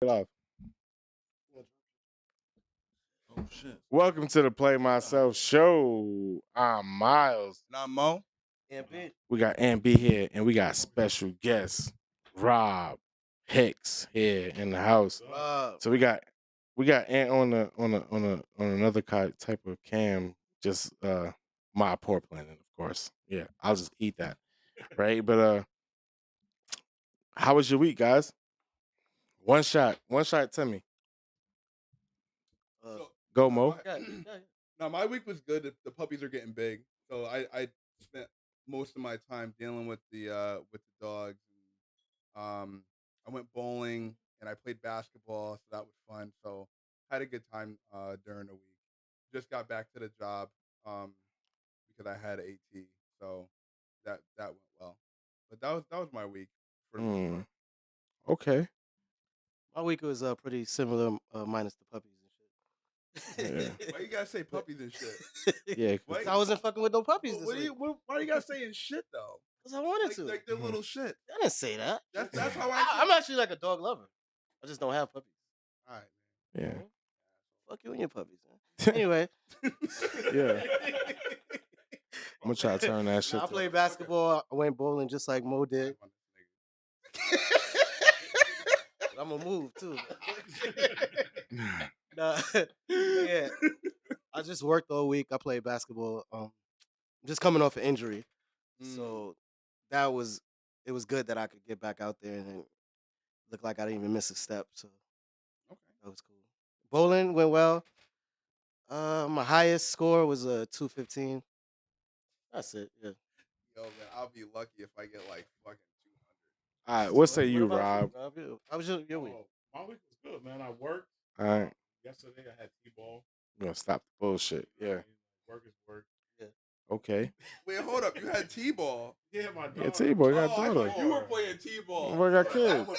Live. Oh shit. Welcome to the Play Myself Show. I'm Miles. Not Mo. MP. We got Aunt B here, and we got special guest Rob Hicks here in the house. So we got Aunt on another type of cam. Just my poor planning, of course. Yeah, I'll just eat that, right? But how was your week, guys? One shot. Tell me. So, Go, Mo. no, my week was good. The puppies are getting big, so I spent most of my time dealing with the dogs. I went bowling and I played basketball, so that was fun. So had a good time during the week. Just got back to the job um, because I had AT, so that went well. But that was my week for the most Hmm. part. Okay. My week was pretty similar, minus the puppies and Yeah. shit. Why you gotta say puppies and shit? Yeah. Why- 'Cause I wasn't fucking with no puppies this What do week. you? Why you gotta say in shit though? Cause I wanted Like, to. like they're Mhm. little shit. I didn't say that. That's how I'm actually like a dog lover. I just don't have puppies. All right. Yeah. Fuck you and your puppies, man. Anyway, Yeah. I'm gonna try to turn that shit. I played basketball. I went bowling just like Mo did. I'm gonna move too. Nah, yeah. I just worked all week. I played basketball. Just coming off an injury, so that was it was good that I could get back out there and it looked like I didn't even miss a step. So Okay. that was cool. Bowling went well. My highest score was a 215. That's it. Yeah. Yo, man, I'll be lucky if I get like fucking 200. All right, what say What you, about Rob? How was your week? My week was good, man. I worked. All right, Yesterday I had T-ball. we're gonna stop the bullshit. Yeah. Work is work. Okay. Wait, hold up. You had T-ball. Yeah, my daughter. Yeah, T-boy, got I daughter. thought you were playing T-ball. Boy got kids.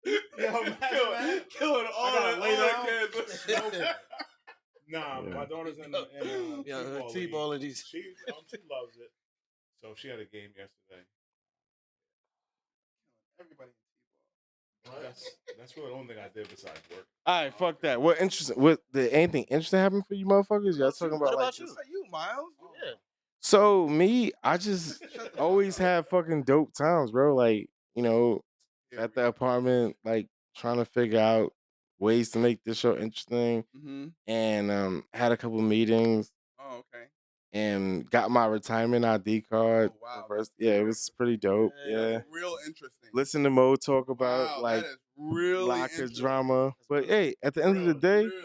Yo, man. Killing all gotta the lay down. kids. Nah, Yeah. my daughter's in Yeah, her T-ball T-ball league. and these. She loves it. So she had a game yesterday. Everybody. That's really the only thing I did besides work. All right, fuck that. What interesting? What did anything interesting happen for you, motherfuckers? Y'all talking about What like about you? Just like you, Miles. Yeah. So me, I just Shut the fuck always up. have fucking dope times, bro. Like Here at we the go. apartment, like trying to figure out ways to make this show interesting, and had a couple meetings Oh, okay. and got my retirement ID card. Oh, wow. First, yeah, it was pretty dope. Yeah. Yeah, Real interesting. listen to Mo talk about Wow, like that is really block of interesting. drama. But hey, at the end of the day, Really.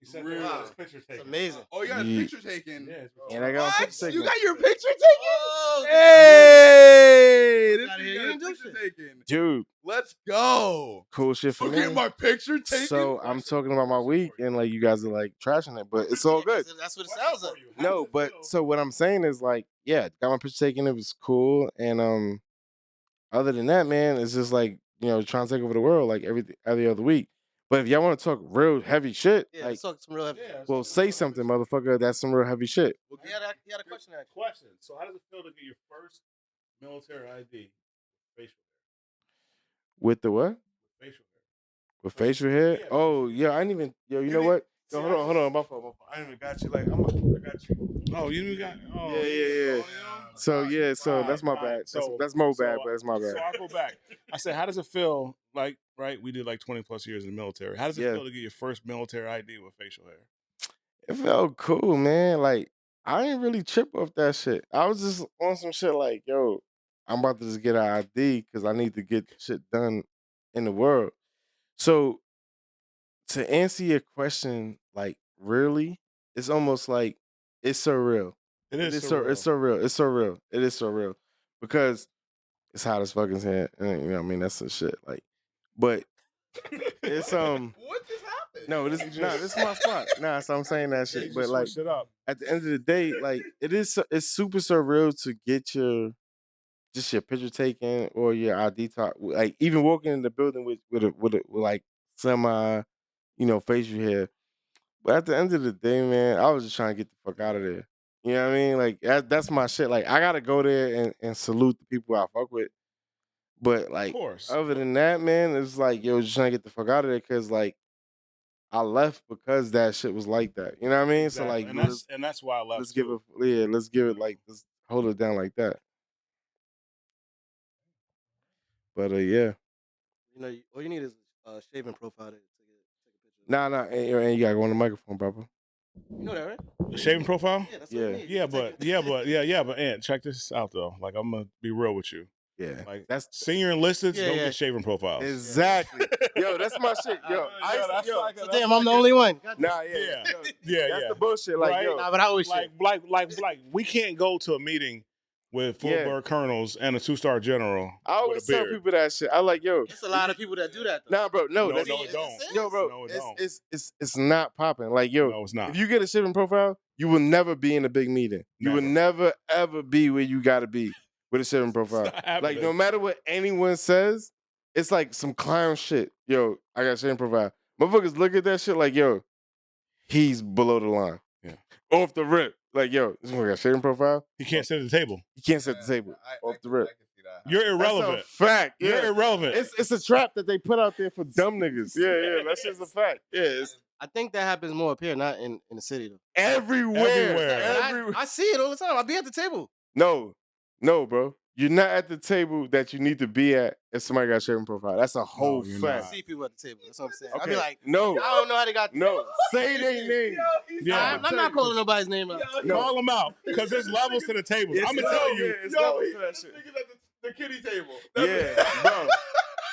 He said Really? there Wow. was picture It's taken. amazing. Oh, you got a Yeah. picture taken. Yeah, it's and I got my picture What? taken. You got your picture taken? Oh, Hey, this outta nigga here. You got his didn't do picture shit. taken. Dude, Let's go. cool shit for I'm me. getting my picture taken. So I'm talking about my week, and like you guys are like trashing it, but it's all good. That's what it sounds like. No, but so what I'm saying is like, yeah, got my picture taken. It was cool, and other than that, man, it's just like trying to take over the world like every other week. But if y'all want to talk real heavy shit, Yeah, like, let's talk some real heavy. Yeah, well, say something, motherfucker. That's some real heavy shit. He had a question actually. Question. So how does it feel to get your first military ID with facial With the what? hair? Facial hair. With facial hair? Yeah, Oh, yeah. I didn't even. Yo, you know what? Yo, hold on. My fault. I didn't even got you. Like, I got you. Oh, you didn't got. Oh, Yeah. So yeah. So Right, that's my right. bad. So- That's Mo so- bad, but that's my So bad. I go back. I said, how does it feel? Like, right? We did like 20 plus years in the military. How does it Yeah. feel to get your first military ID with facial hair? It felt cool, man. Like I ain't really trip off that shit. I was just on some shit like, yo, I'm about to just get an ID because I need to get shit done in the world. So to answer your question, like really, it's almost like it's surreal. It is so it's surreal. It's surreal. It is surreal because it's hot as fucking here. And, what I mean, that's some shit. Like, but it's What just happened? no, this is my spot. Nah, so I'm saying that shit. But like it up. at the end of the day, like it's super surreal to get your picture taken or your ID talk. Like even walking in the building with like semi, facial hair. But at the end of the day, man, I was just trying to get the fuck out of there. You know what I mean? Like that's my shit. Like I gotta go there and salute the people I fuck with. But Of like, course. other than that, man, it's like, yo, just trying to get the fuck out of there because like I left because that shit was like that. You know what I mean? So Exactly. like, and that's why I left let's give too. it, yeah, let's give it like, let's hold it down like that. But yeah, You know, all you need is a shaving profile to take a picture. nah, and you gotta go on the microphone, Papa. You know that, right? The shaving profile? Yeah, that's what Yeah. you need. You Yeah, can take but it. Ant, check this out though. Like I'm gonna be real with you. Yeah, Like that's senior enlisted, Yeah, don't yeah. get shaving profiles. exactly. Yo, that's my shit. Yo, that's like So damn, I'm the only one. God damn. nah, Yeah, yo, yeah, that's yeah. the bullshit. Like, Right? yo, Nah, but I always shave. like we can't go to a meeting with full Yeah. bird colonels and a 2-star general I always with a tell beard. people that shit. I like, yo, There's a lot of people that do that, though. nah, bro, no, No, that's, no, it don't. yo, bro, No, it don't. it's not popping. Like, yo, No, it's not. if you get a shipping profile, you will never be in a big meeting. You will never ever be where you gotta be with a shipping profile. not happening. Like, no matter what anyone says, it's like some clown shit. Yo, I got a shipping profile. Motherfuckers look at that shit like, yo, he's below the line. Yeah. Off the rip. Like, yo, this one got a shipping profile. He can't sit at the table. You can't set the table off the rip. I can see that. You're That's irrelevant. a fact. You're Yeah. irrelevant. It's a trap that they put out there for dumb niggas. Yeah, that's just a fact. Yeah, it's I think that happens more up here, not in the city, though. everywhere. Everywhere. I see it all the time. I be at the table. No, bro. You're not at the table that you need to be at if somebody got a shipping profile. That's a whole you're I fact. see people at the table. That's what I'm saying. I Okay. be like, No, I don't know how they got. no. Say their name. Yeah. I'm not calling nobody's name out. No. Call them out because there's levels to the tables. It's I'm gonna tell you. it's levels to that shit. The kiddie table. Yeah, bro.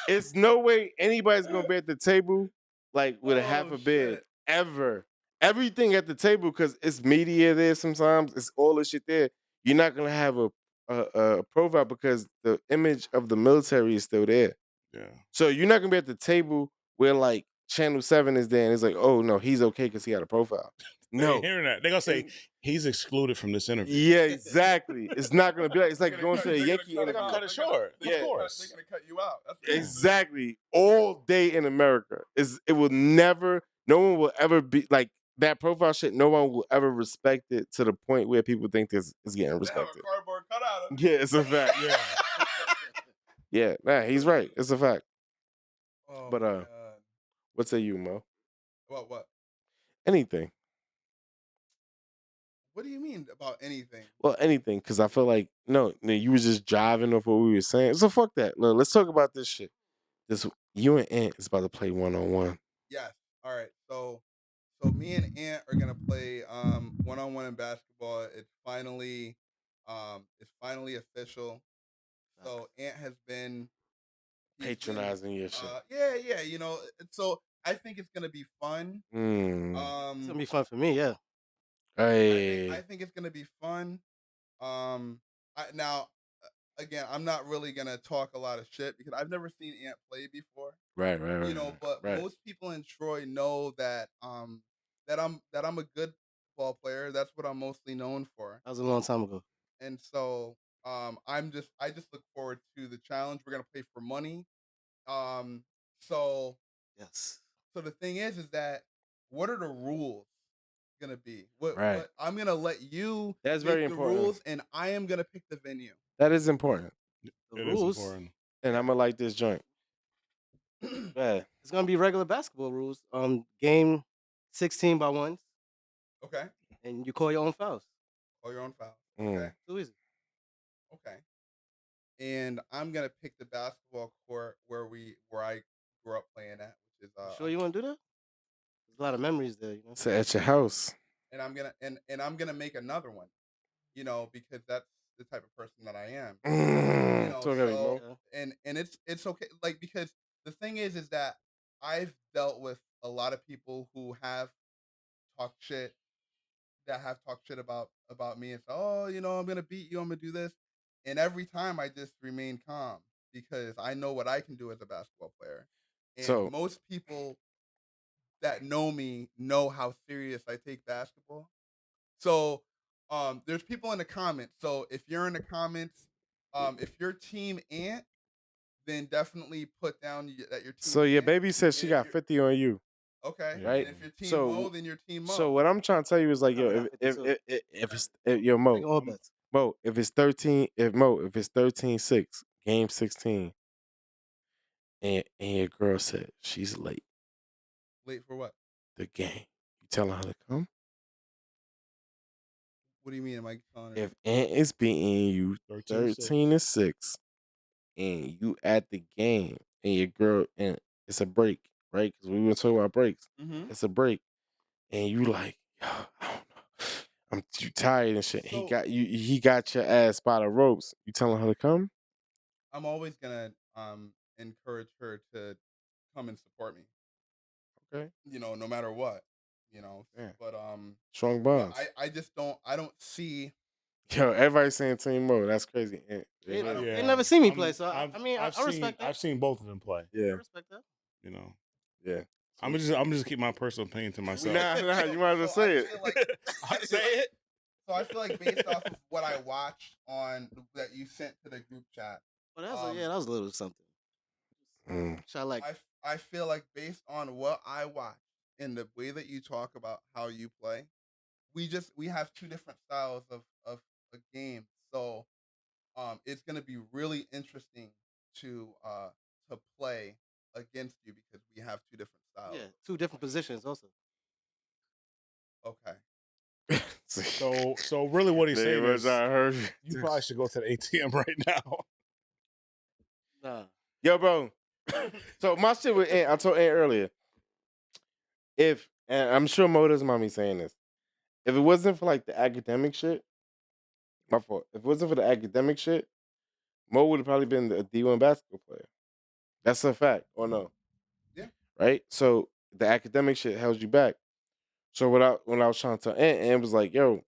It's no way anybody's gonna be at the table like with a half Oh, a bed shit. ever. Everything at the table because it's media there. Sometimes it's all this shit there. You're not gonna have a profile because the image of the military is still there. Yeah. So you're not gonna be at the table where like Channel 7 is there and it's like, oh no, he's okay because he had a profile. They No. ain't hearing that. They're gonna say he's excluded from this interview. Yeah, exactly. It's not gonna be like it's like going to a Yankee They're interview. gonna cut it short. Yeah. Of course. They're gonna cut you out. That's cool. Exactly. All day in America. It will never, no one will ever be like that profile shit, no one will ever respect it to the point where people think this is getting They have a respected. cardboard cutout of. Yeah, it's a fact. Yeah. Yeah, nah, he's right. It's a fact. Oh, But, my God. What say you, Mo? What? Anything. What do you mean about anything? Well, anything, because I feel like, no, you was just jiving off what we were saying. So fuck that. Look, let's talk about this shit. This you and Ant is about to play 1-on-1. Yes. All right. So me and Ant are gonna play 1-on-1 in basketball. It's finally official. So Ant has been he's been, Patronizing your shit. yeah. You know, so I think it's gonna be fun. It's gonna be fun for me. Yeah. Hey. I think it's gonna be fun. Now, again, I'm not really gonna talk a lot of shit because I've never seen Ant play before. Right. You know, but right. most people in Troy know that that I'm a good ball player. That's what I'm mostly known for. That was a long time ago. And so I just look forward to the challenge. We're gonna play for money. So Yes. so the thing is that what are the rules gonna be? Right. What I'm gonna let you That's make very the important. rules, and I am gonna pick the venue. That is important. The It is rules. important. And I'm gonna like this joint. Yeah. It's gonna be regular basketball rules. Game 16 by ones, Okay. and you call your own fouls. Oh, your own foul. Mm. Okay. Too easy. Okay. And I'm gonna pick the basketball court where I grew up playing at, which is You sure you want to do that? There's a lot of memories there. You know. So at your house. and I'm gonna make another one, you know, because that's the type of person that I am. You know, Talk heavy, so- Mo. and it's okay, like, because the thing is that I've dealt with a lot of people who have talked shit about me and say, oh, you know, I'm gonna beat you, I'm gonna do this, and every time I just remain calm because I know what I can do as a basketball player, and So- most people that know me know how serious I take basketball. So there's people in the comments. So if you're in the comments, if your team Ant, then definitely put down that your team. So your Ant. baby says she And got if 50 on you. Okay. Right? And if your team So- Mo, then your team Mo. So what I'm trying to tell you is like, No, yo, not if 52. it's yo Take Mo, all bets. Mo, if it's 13, if it's 13-6, game 16, and your girl said she's late. Late for what? The game. You telling her to come? What do you mean? Am I telling her? If Ant is beating you 13-6. 13-6, and you at the game, and your girl, and it's a break, right? Because we were talking about breaks. Mm-hmm. It's a break, and you like, yo, I don't know, I'm too tired and shit. He So- got you. He got your ass by the ropes. You telling her to come? I'm always gonna encourage her to come and support me. Okay. You know, no matter what. You know, Yeah. but Strong but bonds. I just don't see. Yo, everybody's saying Team Mo. That's crazy. They Yeah. never see me I'm- play, so I respect that. I've seen both of them play. I Yeah, respect that. You know, yeah. I'm just keep my personal opinion to myself. Nah, you might as well say I it. feel like, I say it. so I feel like based off of what I watched on that you sent to the group chat, But that was a little something. Mm. Which I like. I feel like based on what I watched and the way that you talk about how you play, we have two different styles of a game. So it's gonna be really interesting to play against you because we have two different styles. Yeah, two different positions also. Okay. So really, what he's They saying was is, I heard. you probably should go to the ATM right now. Nah. Yo, bro. So my shit with Ant, I told Ant earlier. And I'm sure Mo doesn't mind me saying this. If it wasn't for like the academic shit, my fault. If it wasn't for the academic shit, Mo would have probably been a D1 basketball player. That's a fact, or no? Yeah. Right? So the academic shit held you back. So when I was trying to tell Ant was like, yo,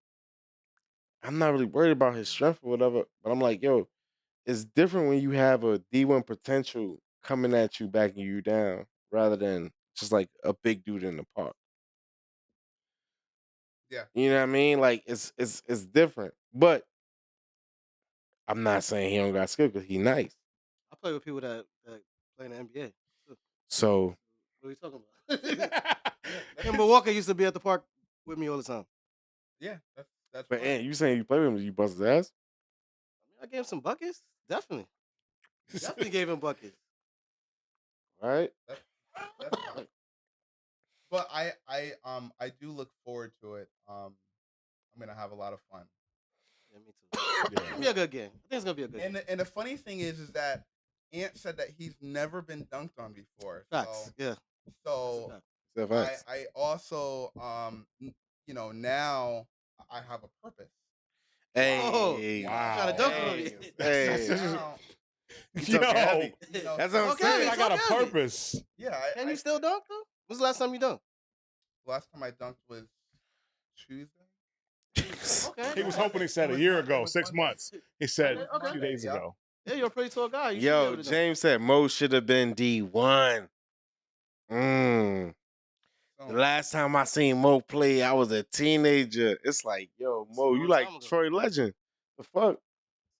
I'm not really worried about his strength or whatever, but I'm like, yo, it's different when you have a D1 potential coming at you, backing you down, rather than just like a big dude in the park. Yeah. You know what I mean? Like it's different. But I'm not saying he don't got skill because he nice. I play with people that play in the NBA. So What are you talking about? Kemba Walker used to be at the park with me all the time. Yeah, that's but fine. Ant, you saying you play with him, you bust his ass? I gave him some buckets. Definitely gave him buckets. All right. That's fine. But I do look forward to it. I'm gonna have a lot of fun. Yeah, me too. It's gonna be a good game. I think it's gonna be a good game. And the funny thing is that Ant said that he's never been dunked on before. Facts. Yeah. So That's a fact. I also you know, now I have a purpose. Hey, Wow. Trying to dunk on me. Hey, Now, you talking heavy. you know, That's what I'm Okay, saying. I got a Talk heavy. purpose. yeah. Can you still dunk though? When's the last time you dunked? Last time I dunked was Tuesday. Okay. He was hoping he It said a was year Monday, it ago, was 6 Monday. months. He said Okay. 2 days Yeah. ago. Yeah, you're a pretty tall guy. You should be Yo, able to dunk. James said Mo should have been D1. The So, last time I seen Mo play, I was a teenager. It's like, yo, It's a Mo, long you like time ago. Troy Legend. The fuck?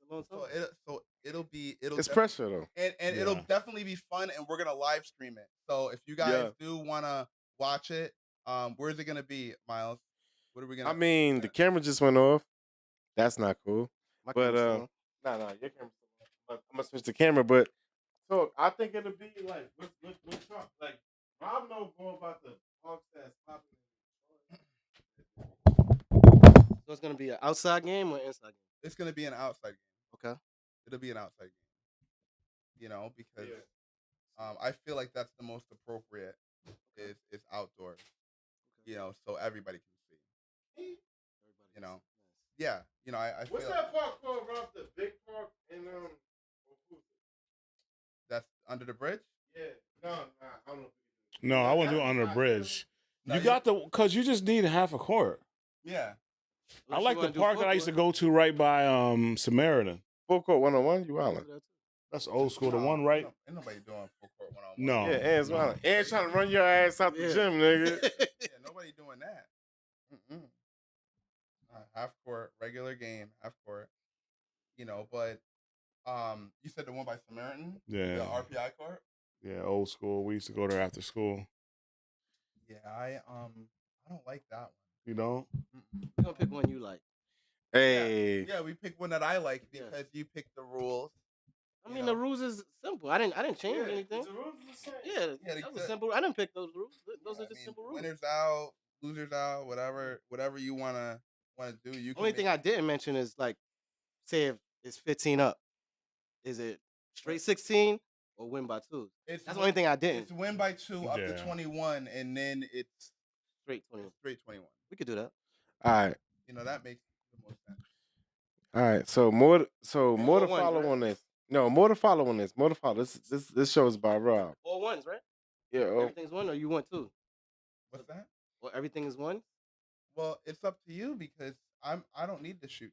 It's a long time. so it'll It's def- pressure though. and it'll Yeah. definitely be fun, and we're gonna live stream it. So if you guys do wanna watch it, where's it gonna be, Miles? What are we gonna? I mean, the camera just went off. That's not cool. My But camera's still on. no, your camera's still on. I'm gonna switch the camera, but so I think it'll be like what Trump like. Rob know more about the Hawks that's popping. So it's gonna be an outside game or inside game? It's gonna be an outside game. Okay. It'll be an outside game. You know, because I feel like that's the most appropriate is outdoors. You know, so everybody can see. You know, yeah. You know, I What's feel that park called, Rob? The big park in that's under the bridge. Yeah, no, I don't know. No, I wouldn't do it under a bridge. No, You got because you just need half a court. Yeah. I like the park that I used to go to right by Samaritan. Full court 101. You wildin'? That's old school. The No, one right. Ain't nobody doing full court 1-on-1. No. Yeah, Ant's wildin'. Ant's trying to run your ass out the gym, nigga. Yeah, nobody doing that. Half court, regular game, half court. You know, but you said the one by Samaritan, Yeah. the RPI court. Yeah, old school. We used to go there after school. Yeah, I don't like that one. You know? You're gonna pick one you like. Hey, Yeah, we picked one that I like Yeah. because you picked the rules. I mean, the rules is simple. I didn't change anything. The rules are the same. Yeah, Yeah, that was except- simple. I didn't pick those rules. Those Yeah, are just simple rules. winners out, losers out, whatever you wanna do. You Only can thing I didn't mention is like, say if it's 15 up, is it straight 16 or win by 2? It's That's the only thing I didn't. It's win by 2 up to Yeah. 21, and then it's Straight 21. straight 21. We could do that. All right. That makes the most sense. All right. So more to All ones, follow right? on this. No, more to follow on this. More to follow. This show is by Rob. All ones, right? Yeah. Everything's one, or you want 2? What's that? Well, everything is 1. Well, it's up to you because I don't need to shoot.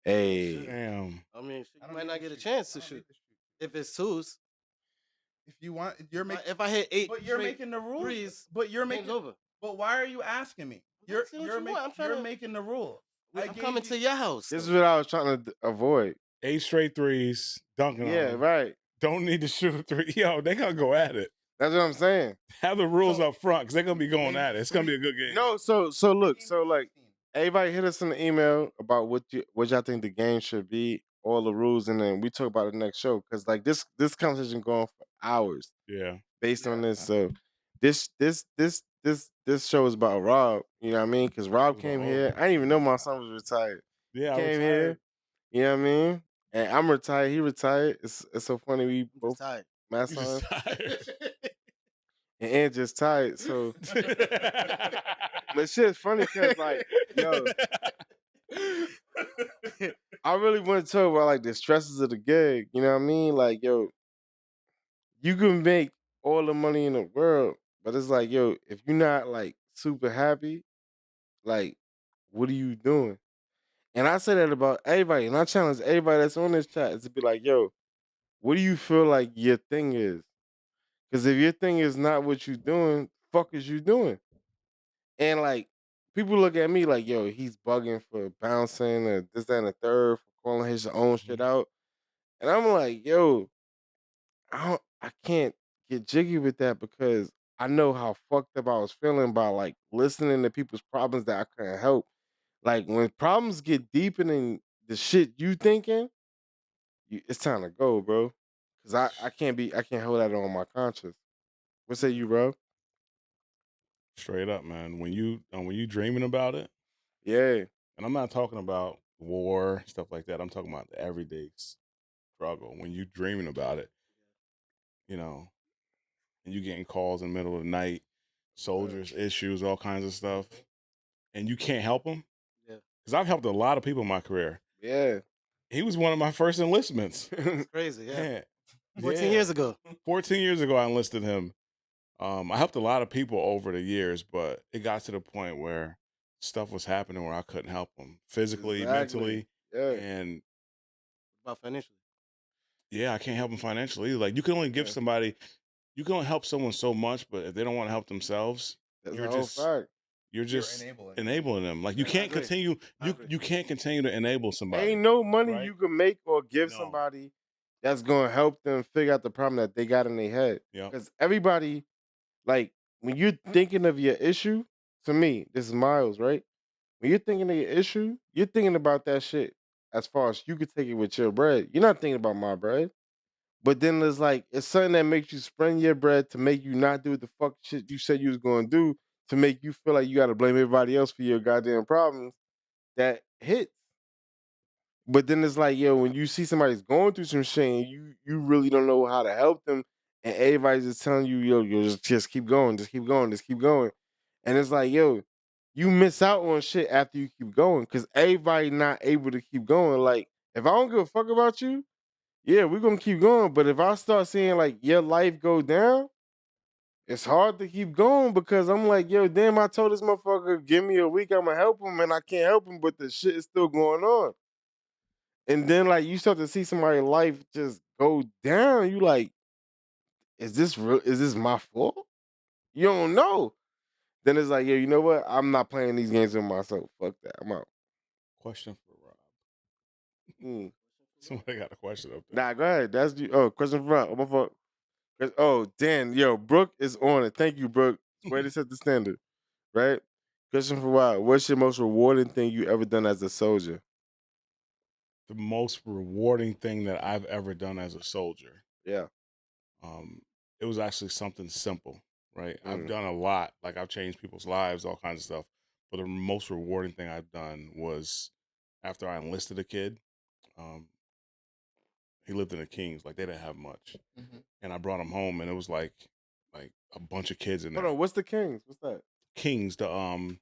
Hey. Damn. I mean, I you don't might need not to get a shoot. chance I to don't shoot. need to shoot. If it's 2s, If you want, you're making. if I hit 8, But you're straight making the rules. 3s, But you're game's making. over. But why are you asking me? I'm asking what you want. I'm trying You're to- making the rules. I'm coming to your house. This is though. what I was trying to avoid. 8 straight threes, dunking on Yeah. them. Right. Don't need to shoot a 3. Yo, they gonna go at it. That's what I'm saying. Have the rules So- up front because they're gonna be going at it. It's gonna be a good game. No. So look. So like. Everybody hit us in the email about what y'all think the game should be, all the rules, and then we talk about the next show because like this conversation going for hours Yeah. based on this. So this show is about Rob. You know what I mean? Because Rob came here. I didn't even know my son was retired. Yeah. I Came retired. here. You know what I mean? And I'm retired. He retired. It's so funny. We I'm both just tired. my You son just tired. and Ant just tired. So, but shit's funny because like yo. I really want to talk about like the stresses of the gig. You know what I mean? Like, yo, you can make all the money in the world, but it's like, yo, if you're not like super happy, like, what are you doing? And I say that about everybody, and I challenge everybody that's on this chat is to be like, yo, what do you feel like your thing is? Because if your thing is not what you doing, fuck is you doing? And like, people look at me like, yo, he's bugging for bouncing or this, that, and the third, for calling his own shit out. And I'm like, yo, I can't get jiggy with that because I know how fucked up I was feeling by like listening to people's problems that I couldn't help. Like when problems get deeper than the shit you thinking, it's time to go, bro. Cause I can't hold that on my conscience. What say you, bro? Straight up, man. When you dreaming about it, Yeah. and I'm not talking about war stuff like that. I'm talking about the everyday struggle. When you dreaming about it, you know, and you getting calls in the middle of the night, soldiers, issues, all kinds of stuff, and you can't help them. Yeah. Because I've helped a lot of people in my career. Yeah. He was one of my first enlistments. It's crazy. Yeah. Yeah. 14 Yeah. years ago. 14 years ago, I enlisted him. I helped a lot of people over the years, but it got to the point where stuff was happening where I couldn't help them physically, mentally, Yeah. and About financially. yeah, I can't help them financially. Like you can only give Yeah. somebody, you can only help someone so much, but if they don't want to help themselves, That's you're a whole just fact. you're just enabling. enabling them. Like you Yeah, I can't agree. continue. I agree. You can't continue to enable somebody. Ain't no money right? you can make or give No. somebody that's gonna help them figure out the problem that they got in their head. Yeah. Because everybody, like, when you're thinking of your issue, to me, this is Miles, right? When you're thinking of your issue, you're thinking about that shit as far as you could take it with your bread. You're not thinking about my bread. But then there's like, it's something that makes you spend your bread to make you not do the fuck shit you said you was gonna do to make you feel like you gotta blame everybody else for your goddamn problems that hits. But then it's like, yo, when you see somebody's going through some shit and you really don't know how to help them, and everybody's just telling you, yo, just keep going, just keep going, just keep going. And it's like, yo, you miss out on shit after you keep going because everybody not able to keep going. Like, if I don't give a fuck about you, yeah, we're gonna keep going. But if I start seeing like your life go down, it's hard to keep going because I'm like, yo, damn, I told this motherfucker, give me a week, I'ma help him, and I can't help him, but the shit is still going on. And then like you start to see somebody's life just go down. You like, is this real? Is this my fault? You don't know. Then it's like, yeah, you know what? I'm not playing these games with myself. Fuck that. I'm out. Question for Rob. Mm. Somebody got a question up there. Nah, go ahead. That's you. Oh, question for oh, my fault. Oh, Dan, yo, Brooke is on it. Thank you, Brooke. Way to set the standard, right? Question for Rob. What's your most rewarding thing you ever done as a soldier? the most rewarding thing that I've ever done as a soldier. Yeah. It was actually something simple, right? I've Mm. done a lot, like I've changed people's lives, all kinds of stuff. But the most rewarding thing I've done was after I enlisted a kid. He lived in the Kings, like they didn't have much, and I brought him home, and it was like a bunch of kids in Hold there. on, what's the Kings? What's that? Kings, the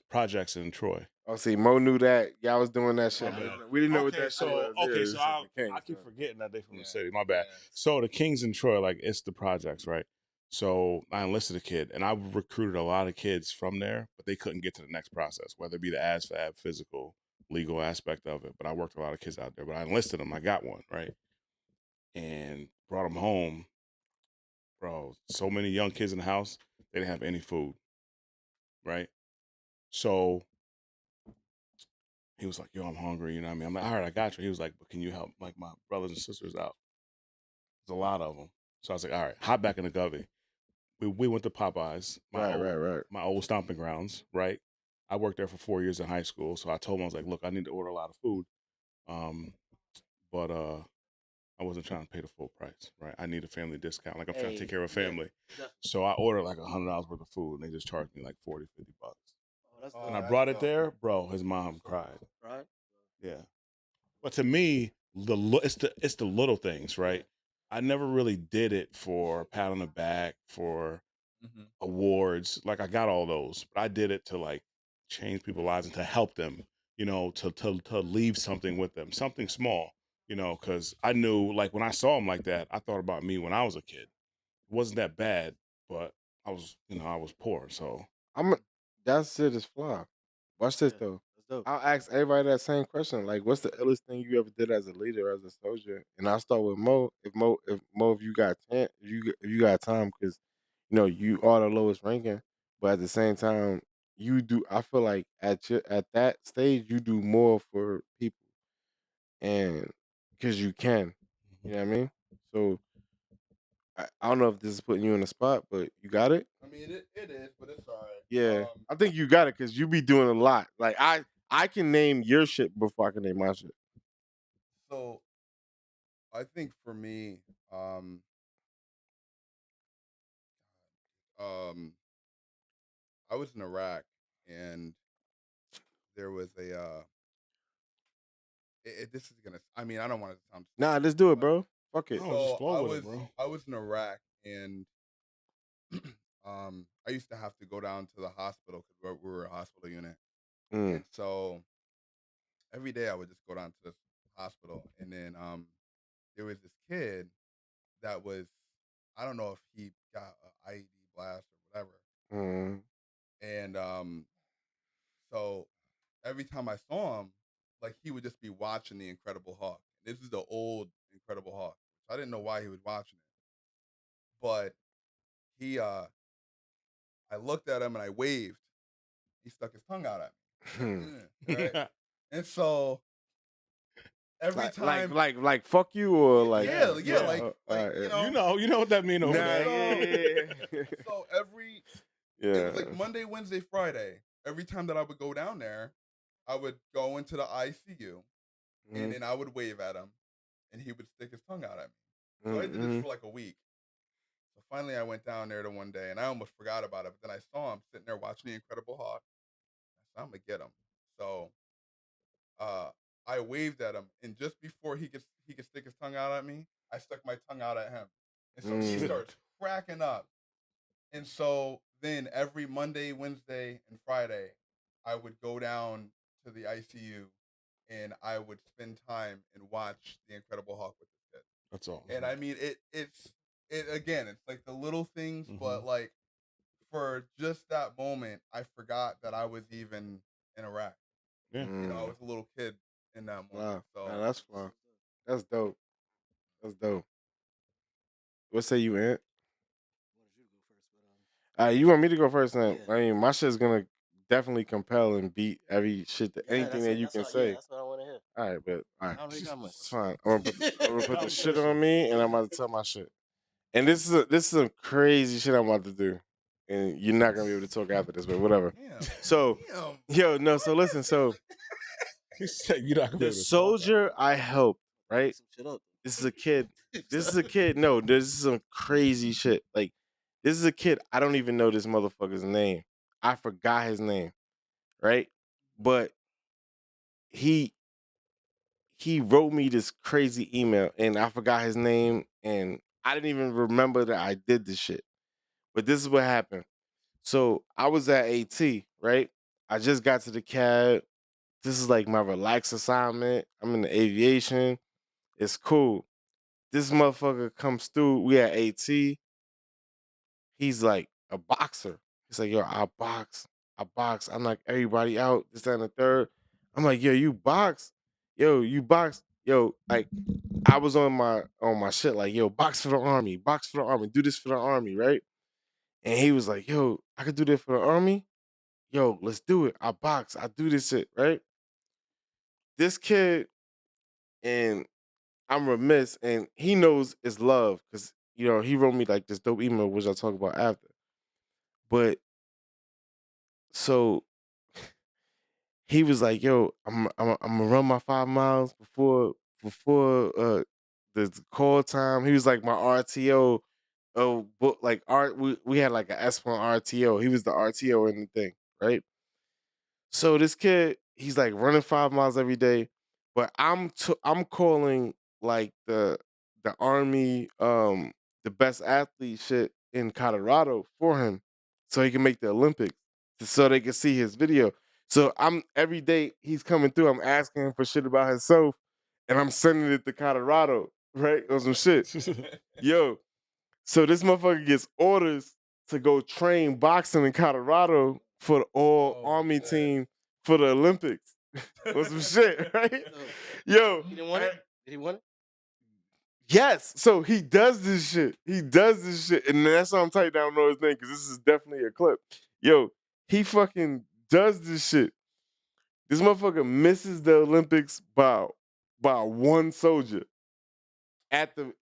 projects in Troy. Oh, see, Mo knew that. Y'all was doing that shit. My bad. But we didn't know what Okay, that so shit was. Yeah, okay, it's so just I the Kings, keep so. forgetting that they from the Yeah, city. My bad. yeah. So the Kings in Troy, like it's the projects, right? So I enlisted a kid, and I recruited a lot of kids from there, but they couldn't get to the next process, whether it be the ASVAB, physical, legal aspect of it. But I worked a lot of kids out there. But I enlisted them. I got one, right, and brought them home. Bro, so many young kids in the house, they didn't have any food, right? So he was like, yo, I'm hungry, you know what I mean? I'm like, all right, I got you. He was like, but can you help like my brothers and sisters out? There's a lot of them. So I was like, all right, hop back in the Govey. We went to Popeyes, Right. my old stomping grounds, right? I worked there for 4 years in high school. So I told him, I was like, look, I need to order a lot of food. But I wasn't trying to pay the full price, right? I need a family discount. Like I'm trying to take care of a family. Yeah. So I ordered like $100 worth of food and they just charged me like 40, 50 bucks. Oh, that's Oh, And I that's brought it dope. there, bro. His mom cried. right. Yeah, but to me, it's the little things, right? I never really did it for a pat on the back, for awards. Like I got all those, but I did it to like change people's lives and to help them. You know, to leave something with them, something small. You know, because I knew like when I saw him like that, I thought about me when I was a kid. It wasn't that bad, but I was, I was poor, so. That shit is fly. Watch this Yeah, though. that's dope. I'll ask everybody that same question. Like, what's the illest thing you ever did as a leader, as a soldier? And I'll start with Mo. If you got if you got time, because you are the lowest ranking, but at the same time, you do. I feel like at that stage, you do more for people, and because you can, you know what I mean. So I don't know if this is putting you in the spot, but you got it. I mean, it is, but it's all right. Yeah, I think you got it because you be doing a lot. Like I can name your shit before I can name my shit. So I think for me, I was in Iraq and there was a this is gonna. I mean, I don't want to sound. Nah, stupid, let's do it, but- bro. Fuck it. No, just So flow with it, bro. I was in Iraq and I used to have to go down to the hospital because we were a hospital unit, Mm. and so every day I would just go down to this hospital, and then there was this kid that was, I don't know if he got an IED blast or whatever, Mm. and so every time I saw him, like he would just be watching the Incredible Hulk. This is the old Incredible Hulk. I didn't know why he was watching it, but he I looked at him and I waved. He stuck his tongue out at me. Right? And so every time, like fuck you or like yeah, like alright, yeah. You know what that mean over Nah, there. yeah. so every Yeah. it was like Monday, Wednesday, Friday. Every time that I would go down there, I would go into the ICU and Mhm. then I would wave at him and he would stick his tongue out at me. So I did this Mhm. for like a week. So finally I went down there to one day and I almost forgot about it, but then I saw him sitting there watching the Incredible Hulk. I said, I'm gonna get him. So I waved at him, and just before he could stick his tongue out at me, I stuck my tongue out at him, and so he Mm. starts cracking up. And so then every Monday, Wednesday, and Friday, I would go down to the ICU, and I would spend time and watch the Incredible Hulk with the kid. That's all. And I mean, it's again, it's like the little things, but Mhm. like for just that moment, I forgot that I was even in Iraq. Yeah. You know, I Mm. was a little kid in that moment. Wow. So Nah, that's fun. That's dope. That's dope. What say you, Ant? I wanted you to go first, but You want me to go first then? Yeah. I mean, my shit's gonna definitely compel and beat every shit that anything that you can say. That's what I want to hear. All right, but all I right, don't really got much. it's fine. I'm gonna put the shit on Competition. me, and I'm about to tell my shit. And this is some crazy shit I'm about to do, and you're not gonna be able to talk after this, but whatever. damn. So, Damn. yo, no. So listen. So, He said you're not gonna be The able to solve that. soldier I helped, right? Some shit up. This is a kid. This is a kid. No, this is some crazy shit. Like, this is a kid. I don't even know this motherfucker's name. I forgot his name, right? But he he wrote me this crazy email, and I forgot his name, and I didn't even remember that I did this shit. But this is what happened. So I was at AT, right? I just got to the cab. This is like my relaxed assignment. I'm in the aviation. It's cool. This motherfucker comes through. We at AT. He's like a boxer. He's like, yo, I box. I'm like, everybody out. This, that, and the third. I'm like, yo, you box? Yo, you box? Yo, like, I was on my shit, like, yo, box for the army, do this for the army, right? And he was like, yo, I could do this for the army. Yo, let's do it. I box. I do this shit, right? This kid, and I'm remiss, and he knows it's love because he wrote me like this dope email, which I'll talk about after. But so he was like, "Yo, I'm gonna run my 5 miles before the call time." He was like my RTO. Oh, but like we had like a S1 RTO. He was the RTO in the thing, right? So this kid, he's like running 5 miles every day, but I'm calling like the army the best athlete shit in Colorado for him, so he can make the Olympics, so they can see his video. So I'm every day he's coming through, I'm asking him for shit about himself, and I'm sending it to Colorado, right, or some shit. Yo, so this motherfucker gets orders to go train boxing in Colorado for the all army team for the Olympics. Or some shit, right? Yo, He didn't want it. Did he want it? yes. So he does this shit. And that's why I'm tight down know his name because this is definitely a clip. Yo, he fucking does this shit. This motherfucker misses the Olympics by one soldier at the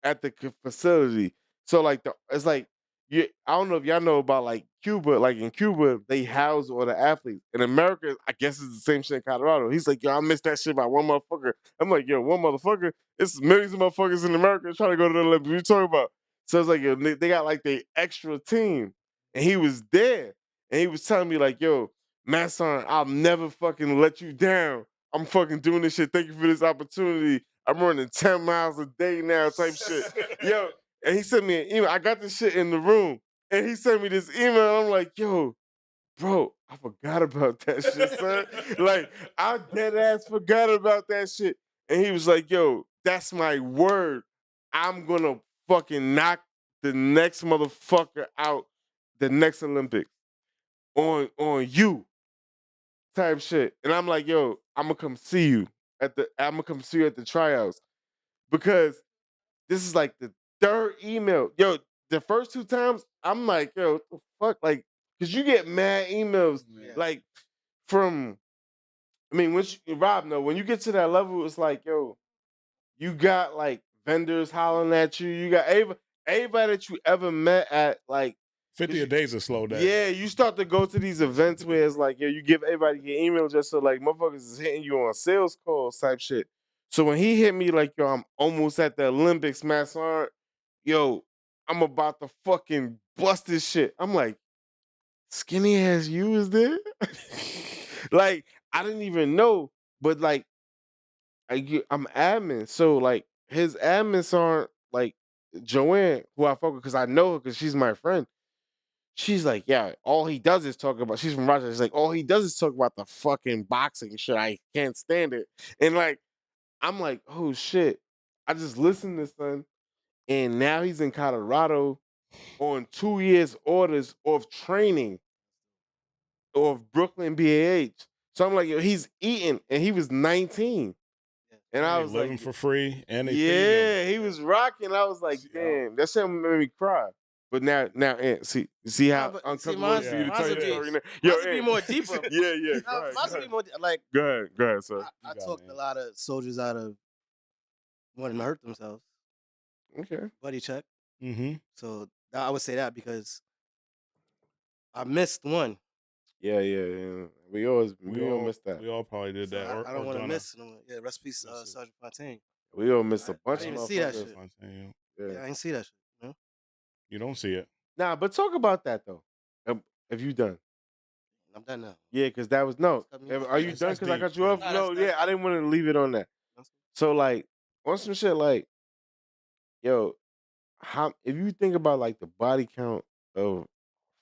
facility. So like it's like I don't know if y'all know about like Cuba. Like in Cuba, they house all the athletes. In America, I guess it's the same shit in Colorado. He's like, yo, I missed that shit by one motherfucker. I'm like, yo, one motherfucker. It's millions of motherfuckers in America trying to go to the Olympics. What you talking about? So it's like, yo, they got like the extra team, and he was there, and he was telling me like, yo, Masson, I'll never fucking let you down. I'm fucking doing this shit. Thank you for this opportunity. I'm running 10 miles a day now, type shit. Yo, and he sent me an email. I got this shit in the room. And he sent me this email. I'm like, yo, bro, I forgot about that shit, son. Like, I dead ass forgot about that shit. And he was like, yo, that's my word. I'm gonna fucking knock the next motherfucker out the next Olympics on you type shit. And I'm like, yo, I'm gonna come see you at the tryouts because this is like the third email. Yo, the first two times, I'm like, yo, what the fuck? Like, cause you get mad emails like from Rob, no, when you get to that level, it's like, yo, you got like vendors hollering at you. You got everybody that you ever met at like 50 a day's a slow day. yeah, you start to go to these events where it's like, yo, you give everybody your email just so like motherfuckers is hitting you on sales calls type shit. So when he hit me like, yo, I'm almost at the Olympics, Masson, yo, I'm about to fucking bust this shit. I'm like, skinny ass you is there? Like, I didn't even know, but like, I'm admin, so like his admins aren't like Joanne, who I fuck with because I know her because she's my friend. She's like, yeah, all he does is talk about. She's from Rochester. She's like, all he does is talk about the fucking boxing shit. I can't stand it. And like, I'm like, oh shit. I just listened to son, and now he's in Colorado on 2 years orders of training of Brooklyn BAH. So I'm like, yo, he's eating, and he was 19, and I They was living like, for free and they feeding yeah, them. he was rocking. I was like, Yeah. damn, that shit made me cry. But now, Aunt, see how but uncomfortable it is for you to tell your story now? Yo, Mine's would be Aunt. more deeper. Yeah, yeah. Go Nah, ahead, mine's go would be ahead. more like Go ahead, sir. I got talked it, a lot of soldiers out of wanting to hurt themselves. Okay. Buddy check. Mm-hmm. So I would say that because I missed one. Yeah, yeah, yeah. We all miss that. We all probably did So that. I don't want to gonna miss no more. Yeah, rest in peace, miss it. Sergeant Fontaine. We all miss a I bunch didn't of even see that motherfuckers. shit. Fontaine, Yeah. Yeah, I didn't see that shit. You don't see it. Nah, but talk about that though. Have you done? I'm done now. Yeah, because that was no. Cut me off. Are you That's- done? that's Because I deep, cut you yeah. off. Nah, No, that's- yeah, I didn't want to leave it on that. So like, on some shit like, yo, how if you think about like the body count of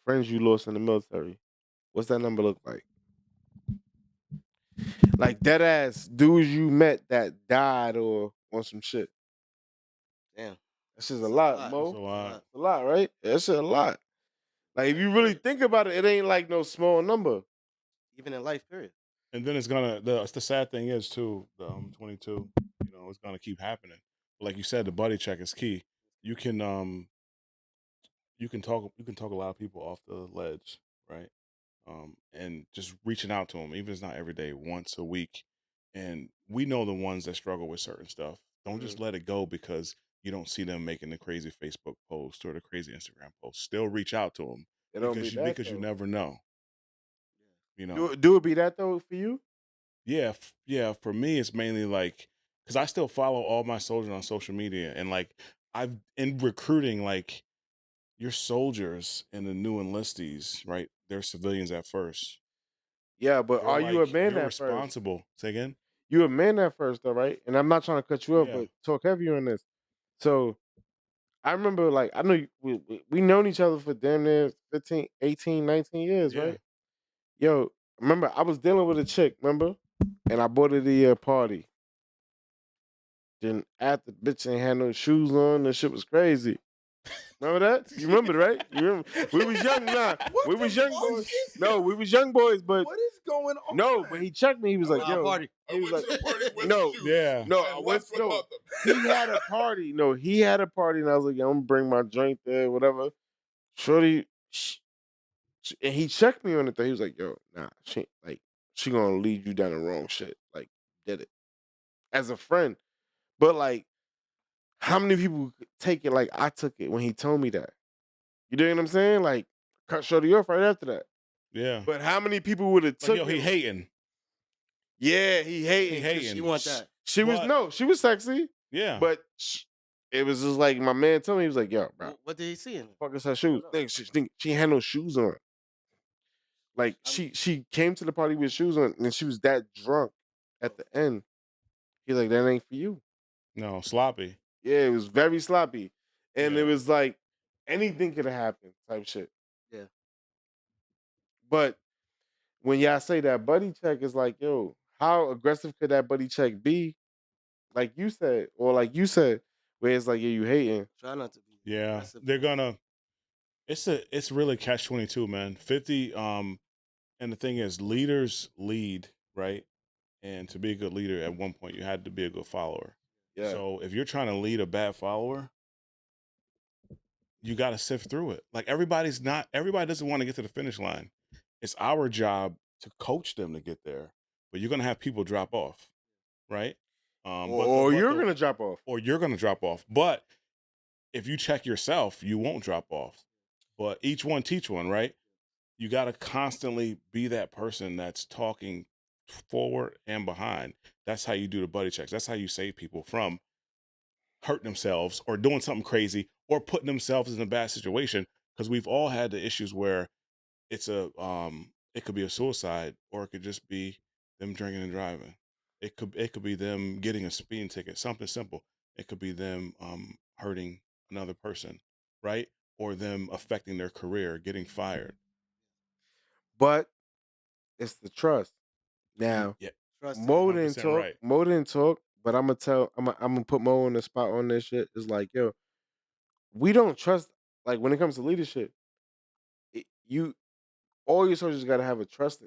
friends you lost in the military, what's that number look like? Like dead ass dudes you met that died or on some shit. Damn. That's just a That's a lot, lot. Mo. That's a lot. It's a lot, right? That's just a lot. Like if you really think about it, it ain't like no small number. Even in life, period. And then it's gonna the sad thing is too, the 22, you know, it's gonna keep happening. But like you said, the buddy check is key. You can talk a lot of people off the ledge, right? And just reaching out to them, even if it's not every day, once a week. And we know the ones that struggle with certain stuff. Don't just let it go because you don't see them making the crazy Facebook post or the crazy Instagram post. Still reach out to them It don't be that because you though. never know. You know, Do it be that though for you? yeah, yeah. For me, it's mainly like because I still follow all my soldiers on social media, and like I've in recruiting, like your soldiers and the new enlistees, right? They're civilians at first. Yeah, but You're are you a like, man you're at first? responsible. Say again. You a man at first though, right? And I'm not trying to cut you off, Yeah. but talk heavy on this. So I remember like I know we known each other for damn near 15, 18, 19 years, Yeah. right? Yo, remember I was dealing with a chick, remember? And I bought her the party. Then after the bitch ain't had no shoes on, the shit was crazy. Remember that? You remember, right? You remember? We was young, nah. What We the was young fuck boys. is No, we was young boys, but What is going on? no, when he checked me, he was like, Wild yo. party. He was I went like, to the party with no, shoes. Yeah. no, and I went, left no. without them. He had a party. No, he had a party, and I was like, yeah, I'm gonna bring my drink there, whatever. Shorty, and he checked me on it. Though. He was like, yo, nah, she gonna lead you down the wrong shit. Like, did it as a friend, but like, how many people could take it like I took it when he told me that? You know what I'm saying? Like, cut Shorty off right after that. Yeah. But how many people would have Like, took yo, he it? hating. Yeah, he hating. He 'cause hating. You want that? She was But- she was sexy, Yeah. but it was just like my man told me he was like, "Yo, bro, What did he see in it? fuck is her shoes? know. Think she had no shoes on. Like she came to the party with shoes on, and she was that drunk at the end. He's like, that ain't for you. No, sloppy. Yeah, it was very sloppy, and Yeah. it was like anything could have happened type shit. Yeah. But when y'all say that buddy check is like, yo, how aggressive could that buddy check be? Like you said, or like you said, where it's like, yeah, you hating. Try not to be. Yeah. aggressive. They're gonna it's really catch-22, man. 50 and the thing is leaders lead, right? And to be a good leader at one point you had to be a good follower. Yeah. So if you're trying to lead a bad follower, you got to sift through it. Like everybody doesn't want to get to the finish line. It's our job to coach them to get there. But you're going to have people drop off, right? Or you're gonna drop off. Or you're going to drop off. But if you check yourself, you won't drop off. But each one teach one, right? You got to constantly be that person that's talking forward and behind. That's how you do the buddy checks. That's how you save people from hurting themselves or doing something crazy or putting themselves in a bad situation. Because we've all had the issues where it's it could be a suicide or it could just be them drinking and driving. It could be them getting a speeding ticket, something simple. It could be them hurting another person, right? Or them affecting their career, getting fired. But it's the trust. Now, Yeah. Trust. Mo 100% didn't talk. right. Mo didn't talk, but I'm gonna put Mo on the spot on this shit. It's like, yo, we don't trust. Like when it comes to leadership, all your soldiers gotta have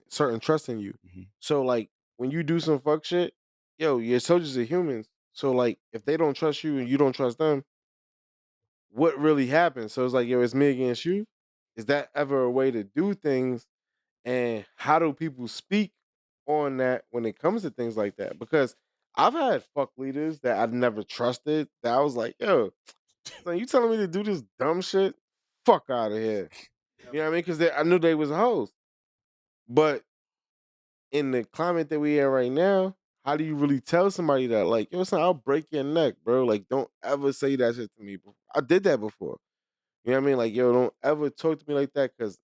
certain trust in you. Mhm. So like when you do some fuck shit, yo, your soldiers are humans. So like if they don't trust you and you don't trust them, what really happens? So it's like, yo, it's me against you. Is that ever a way to do things? And how do people speak on that when it comes to things like that? Because I've had fuck leaders that I've never trusted that I was like, yo, so you telling me to do this dumb shit? Fuck out of here. You know what I mean? Because I knew they was hoes. But in the climate that we in right now, how do you really tell somebody that? Like, yo, son, I'll break your neck, bro. Like, don't ever say that shit to me. I did that before. You know what I mean? Like, yo, don't ever talk to me like that because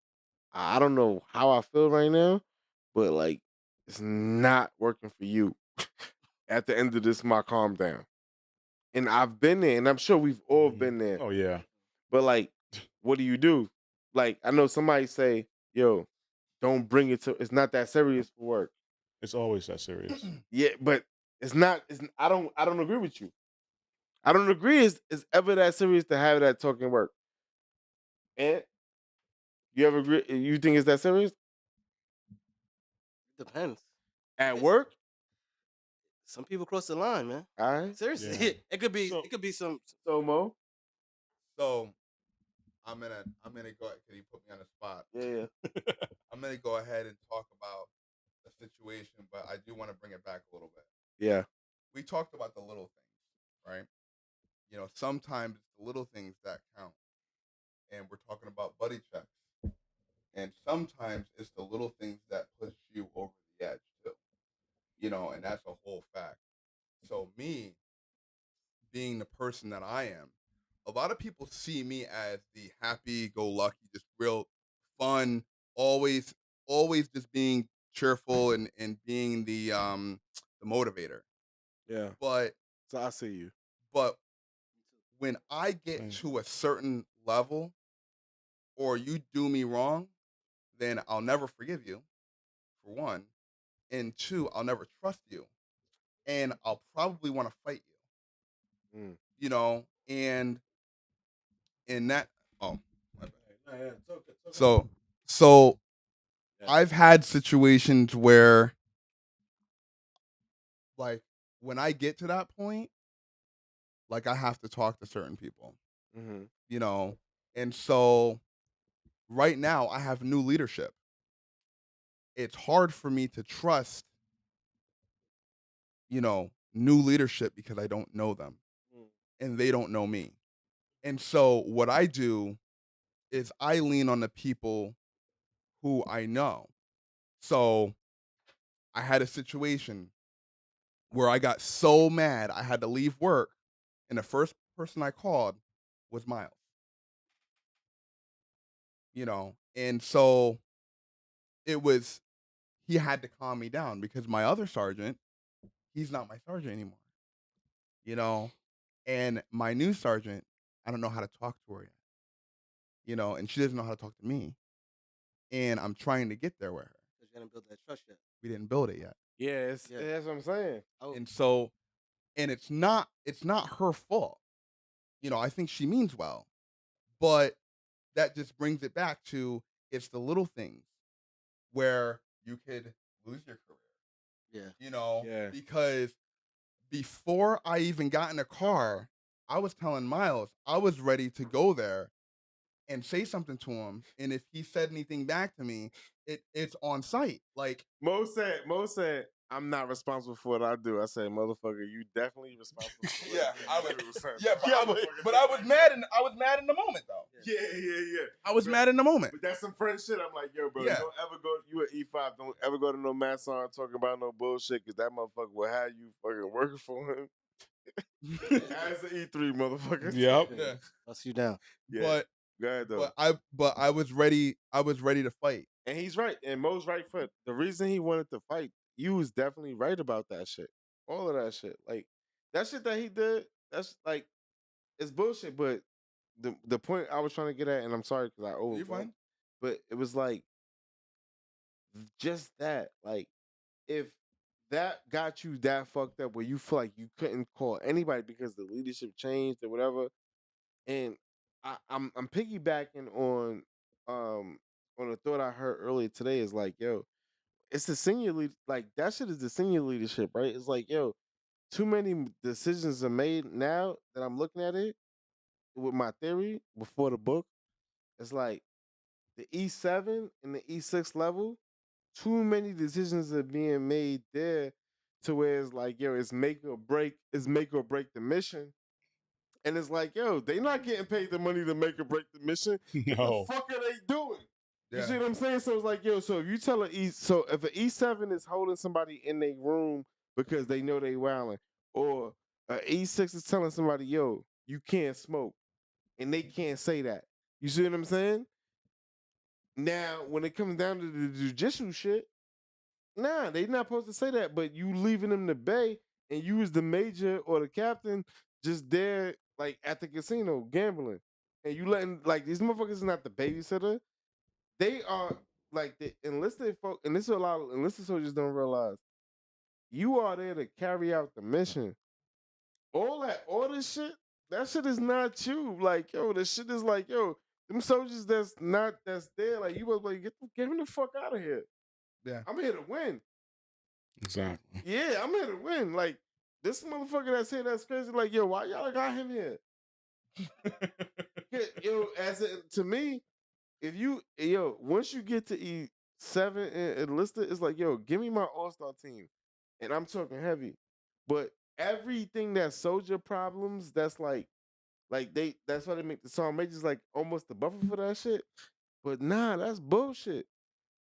I don't know how I feel right now, but like, it's not working for you. At the end of this, my calm down. And I've been there, and I'm sure we've all been there. Oh yeah. But like, what do you do? Like, I know somebody say, yo, don't bring it to, it's not that serious for work. It's always that serious. Yeah, but it's not, I don't agree with you. I don't agree it's ever that serious to have that talking work. And you ever agree, you think it's that serious? Depends. At work? Some people cross the line, man. All right. Seriously, Yeah. it could be. So- It could be some. So Mo? So I'm gonna go. Can you put me on the spot? Yeah. I'm gonna go ahead and talk about the situation, but I do want to bring it back a little bit. Yeah. We talked about the little things, right? You know, sometimes it's the little things that count, and we're talking about buddy checks, and sometimes it's the little things that push you over the edge too. You know, and that's a whole fact. So me being the person that I am, a lot of people see me as the happy-go-lucky, just real fun, always, always just being cheerful and being the motivator. Yeah. But So I see you. but when I get Same. to a certain level, or you do me wrong, then I'll never forgive you, for one, and two, I'll never trust you, and I'll probably want to fight you. Mm. You know, and that. Oh, my bad. So I've had situations where, like, when I get to that point, like, I have to talk to certain people, Mm-hmm. you know, and so right now I have new leadership. It's hard for me to trust, new leadership because I don't know them and they don't know me. And so what I do is I lean on the people who I know. So I had a situation where I got so mad I had to leave work, and the first person I called was Miles. And so it was he had to calm me down because my other sergeant, he's not my sergeant anymore. You know, and my new sergeant, I don't know how to talk to her yet. And she doesn't know how to talk to me. And I'm trying to get there with her. Because you didn't build that trust yet. We didn't build it yet. Yeah, Yeah. that's what I'm saying. Oh, And so it's not her fault. I think she means well. But that just brings it back to it's the little things where you could lose your career. yeah. Yeah. Because before I even got in a car, I was telling Miles I was ready to go there and say something to him. And if he said anything back to me, it's on site. Like, Mo said, I'm not responsible for what I do. I said, motherfucker, you definitely responsible for yeah, what you do, son. but I was mad in the moment though. Yeah. I was mad in the moment. But that's some French shit. I'm like, yo, bro, Yeah. don't ever go. You at E5, don't ever go to no Masson talking about no bullshit, because that motherfucker will have you fucking working for him. As an E3 motherfucker. Yep. Yeah. Bust you down. Yeah. But Go ahead, though. but I was ready. I was ready to fight. And he's right. And Mo's right for the reason he wanted to fight. You was definitely right about that shit. All of that shit. Like, that shit that he did, that's like, it's bullshit. But the point I was trying to get at, and I'm sorry because I You're fine. but it was like, just that. Like, if that got you that fucked up where you feel like you couldn't call anybody because the leadership changed or whatever, and I'm piggybacking on a thought I heard earlier today is like, yo, it's the senior lead, like that shit is the senior leadership, right? It's like, yo, too many decisions are made now that I'm looking at it with my theory before the book. It's like the E7 and the E6 level, too many decisions are being made there to where it's like, yo, it's make or break the mission. And it's like, yo, they not getting paid the money to make or break the mission. No. What the fuck are they doing? You see Yeah. what I'm saying? So it's like, yo, so if you tell an so if an E7 is holding somebody in their room because they know they wilding, or an E6 is telling somebody, yo, you can't smoke, and they can't say that. You see what I'm saying? Now, when it comes down to the judicial shit, nah, they not supposed to say that, but you leaving them to bay and you as the major or the captain just there like at the casino gambling. And you letting like these motherfuckers is not the babysitter. They are like the enlisted folk, and this is a lot of enlisted soldiers don't realize. You are there to carry out the mission. All this shit, that shit is not you. Like, yo, this shit is like, yo, them soldiers that's there, like you was like, get me the fuck out of here. Yeah. I'm here to win. Exactly. Yeah, I'm here to win. Like this motherfucker that's here, that's crazy. Like, yo, why y'all got him here? Yo, to me, if you once you get to E7 and enlisted, it's like, yo, give me my all-star team. And I'm talking heavy. But everything that's soldier problems, that's that's why they make the song majors like almost the buffer for that shit. But nah, that's bullshit.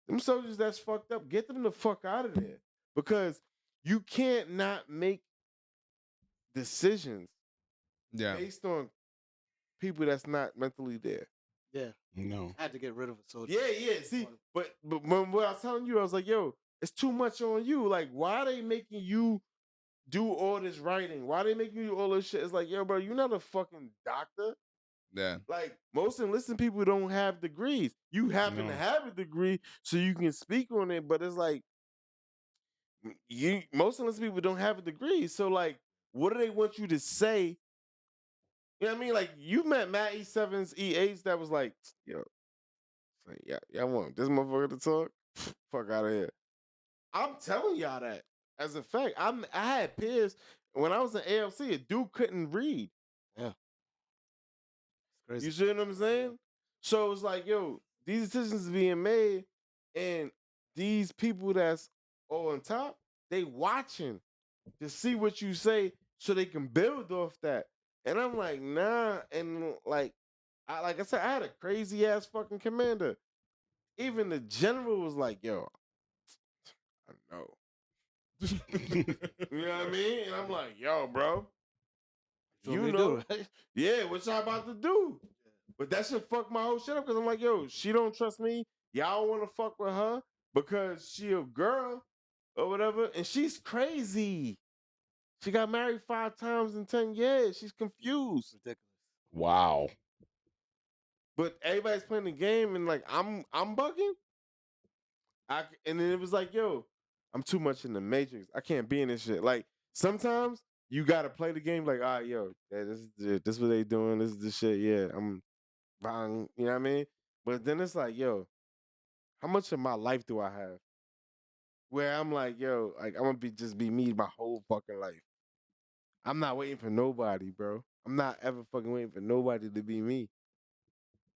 Them soldiers that's fucked up, get them the fuck out of there. Because you can't not make decisions Yeah. based on people that's not mentally there. Yeah, No. I had to get rid of a soldier. Yeah. See, but when what I was telling you, I was like, yo, it's too much on you. Like, why are they making you do all this writing? Why are they making you do all this shit? It's like, yo, bro, you're not a fucking doctor. Yeah. Like, most enlisted people don't have degrees. You happen No. to have a degree so you can speak on it, but it's like most enlisted people don't have a degree. So like, what do they want you to say? You know what I mean? Like, you met Matt E7's E8s that was like, yo, it's like, yeah, I want this motherfucker to talk. Fuck out of here. I'm telling y'all that as a fact. I had peers when I was in AFC. A dude couldn't read. Yeah, it's crazy. You see what I'm saying? So it's like, yo, these decisions being made, and these people that's on top, they watching to see what you say so they can build off that. And I'm like, nah. And like I said, I had a crazy ass fucking commander. Even the general was like, yo, I know. You know what I mean? And I'm like, yo, bro. You know, right? yeah, what y'all about to do? But that should fuck my whole shit up because I'm like, yo, she don't trust me. Y'all want to fuck with her because she a girl or whatever, and she's crazy. She got married 5 times in 10 years. She's confused. Ridiculous. Wow. But everybody's playing the game, and like I'm bugging. And then it was like, yo, I'm too much in the matrix. I can't be in this shit. Like sometimes you gotta play the game. Like, all right, yo, yeah, this is it. This is what they doing. This is the shit. Yeah, I'm bang. You know what I mean? But then it's like, yo, how much of my life do I have? Where I'm like, yo, like I'm gonna be me my whole fucking life. I'm not waiting for nobody, bro. I'm not ever fucking waiting for nobody to be me.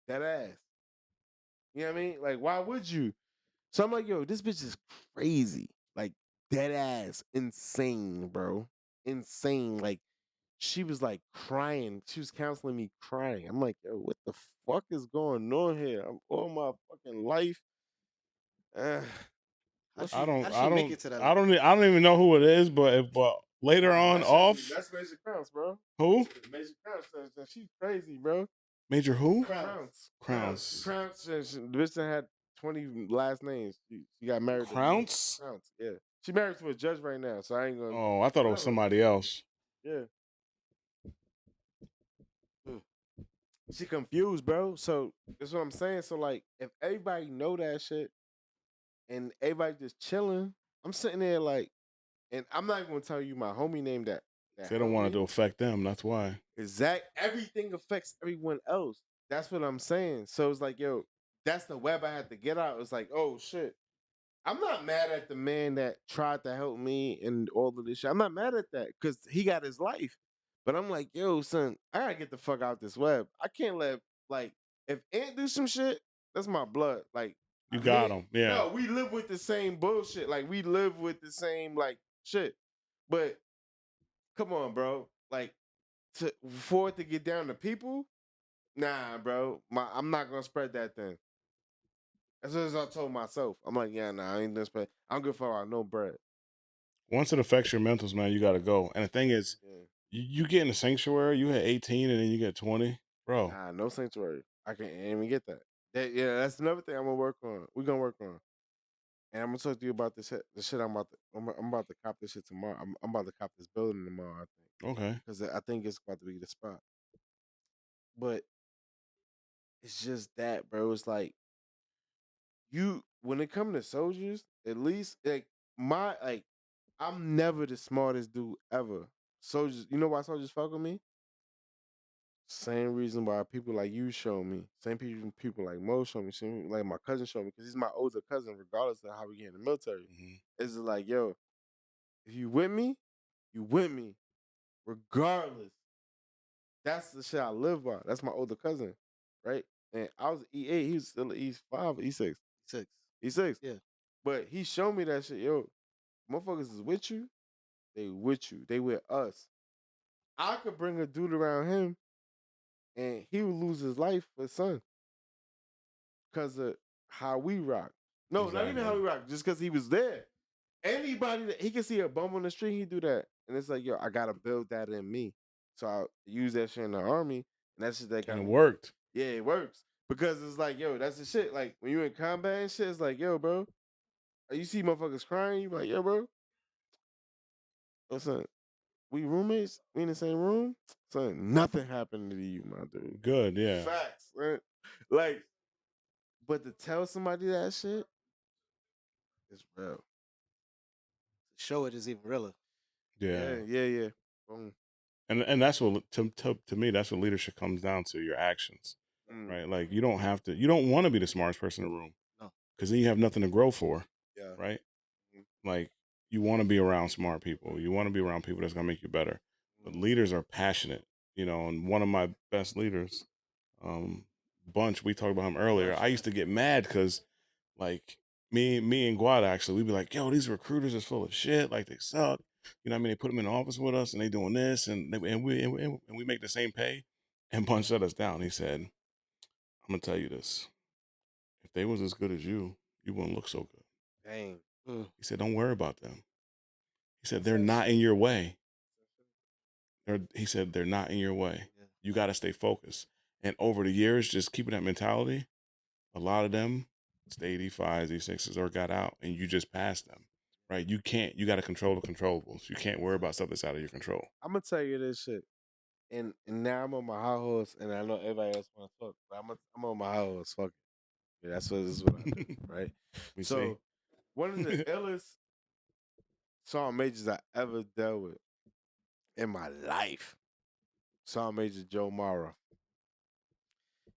That ass. You know what I mean? Like, why would you? So I'm like, yo, this bitch is crazy. Like, dead ass. Insane, bro. Insane. Like, she was like crying. She was counseling me crying. I'm like, yo, what the fuck is going on here? I'm all my fucking life. I don't. How'd I she make don't. it to that I don't. level? I don't even know who it is, but later on, off. That's Major Crowns, bro. Who? Major Crowns. She's crazy, bro. Major who? Crowns. Crowns. The bitch that had 20 last names. She got married. Crowns? Crowns, yeah. She married to a judge right now, so I ain't gonna. Oh, I thought it was somebody else. Yeah. She confused, bro. So that's what I'm saying. So like, if everybody know that shit, and everybody just chilling, I'm sitting there like, and I'm not even gonna tell you my homie name that They don't want it homie. to affect them. That's why. Everything affects everyone else. That's what I'm saying. So it's like, yo, that's the web I had to get out. It's like, oh shit. I'm not mad at the man that tried to help me and all of this shit. I'm not mad at that because he got his life. But I'm like, yo, son, I gotta get the fuck out this web. I can't let like if Ant do some shit, that's my blood. Like You got him. Yeah. no, we live with the same bullshit. Like we live with the same like shit. But come on, bro. Like for it to get down to people, nah, bro. I'm not gonna spread that thing. As soon as I told myself, I'm like, yeah, nah, I ain't this bad. I'm good for no bread. Once it affects your mentals, man, you got to go. And the thing is, Yeah. you get in the sanctuary, you hit 18 and then you get 20. Bro, Nah, no sanctuary. I can't even get that. Yeah, that's another thing I'm gonna work on. We're gonna work on. And I'm gonna talk to you about this shit. The shit I'm about to cop this shit tomorrow. I'm about to cop this building tomorrow. I think okay. because I think it's about to be the spot. But it's just that, bro. It's like you when it comes to soldiers, at least like I'm never the smartest dude ever. Soldiers, you know why soldiers fuck with me? Same reason why people like you show me. Same people like Mo show me. Same like my cousin show me because he's my older cousin, regardless of how we get in the military. Hmm. It's just like, yo, if you with me, you with me, regardless. That's the shit I live by. That's my older cousin, right? And I was E8, he was still E5, E6, 6. E6. Yeah. But he showed me that shit, yo, motherfuckers is with you, they with you, they with us. I could bring a dude around him and he would lose his life for son because of how we rock. No, not even how we Exactly. rock, just because he was there. Anybody that he can see a bum on the street, he do that. And it's like, yo, I gotta build that in me. So I use that shit in the army, and that's just that And got it me. worked. Yeah, it works. Because it's like, yo, that's the shit. Like when you in combat and shit, it's like, yo, bro, you see motherfuckers crying, you like, yo, bro, listen, we roommates, we in the same room. Son, nothing happened to you, my dude. Good, yeah. Facts, man. Like, but to tell somebody that shit is real. Show it is even realer. Yeah. Yeah. Boom. And that's what to me, that's what leadership comes down to, your actions. Mm. Right? Like you don't want to be the smartest person in the room. No. Because then you have nothing to grow for. Yeah. Right? Mhm. Like you want to be around smart people. You want to be around people that's gonna make you better. But leaders are passionate, and one of my best leaders, Bunch, we talked about him earlier. I used to get mad because like me and Guada actually, we'd be like, yo, these recruiters is full of shit, like they suck. You know what I mean? They put them in the office with us and they doing this and we make the same pay. And Bunch shut us down. He said, I'm gonna tell you this. If they was as good as you wouldn't look so good. Dang. He said, don't worry about them. He said, they're not in your way. He said, they're not in your way. Yeah. You got to stay focused. And over the years, just keeping that mentality, a lot of them stayed E5s, E6s, or got out, and you just passed them, right? You got to control the controllables. You can't worry about stuff that's out of your control. I'm gonna tell you this shit. And now I'm on my high horse, and I know everybody else want to talk, but I'm on my high horse. Fuck it. Yeah, this is what I do, right? We So see. one of the illest sergeant majors I ever dealt with in my life, Sergeant Major Joe Mara.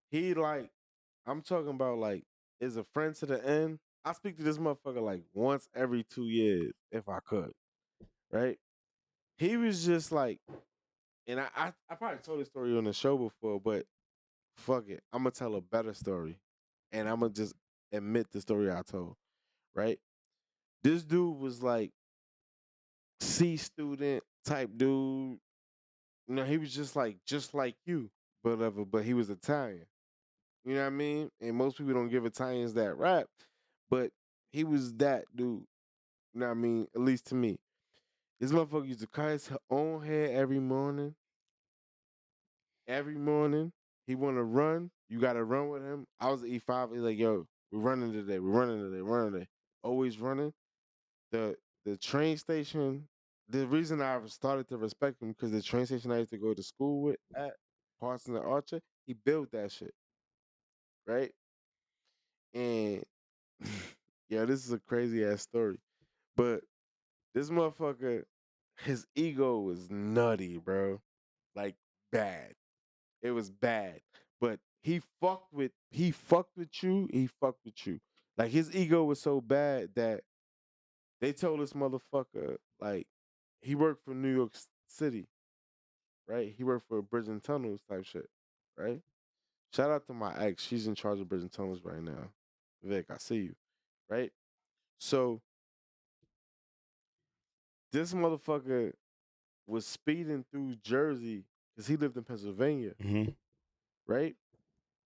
He I'm talking about is a friend to the end. I speak to this motherfucker like once every 2 years, if I could, right? He was just like, and I probably told this story on the show before, but fuck it, I'm gonna tell a better story, and I'm gonna just admit the story I told, right? This dude was like C student type dude. He was just like you, but he was Italian. You know what I mean? And most people don't give Italians that rap, but he was that dude. You know what I mean? At least to me. This motherfucker used to cut his own hair every morning. Every morning. He want to run. You got to run with him. I was at E5. He's like, yo, we're running today. We're running today. We're running today. Always running. The train station, the reason I started to respect him because the train station I used to go to school with at Parsons and Archer, he built that shit. Right? And yeah, this is a crazy ass story. But this motherfucker, his ego was nutty, bro. Like bad. It was bad. But he fucked with you, he fucked with you. Like his ego was so bad that they told this motherfucker, like, he worked for New York City, right? He worked for Bridge and Tunnels type shit, right? Shout out to my ex. She's in charge of Bridge and Tunnels right now. Vic, I see you, right? So this motherfucker was speeding through Jersey because he lived in Pennsylvania, Mm-hmm. right?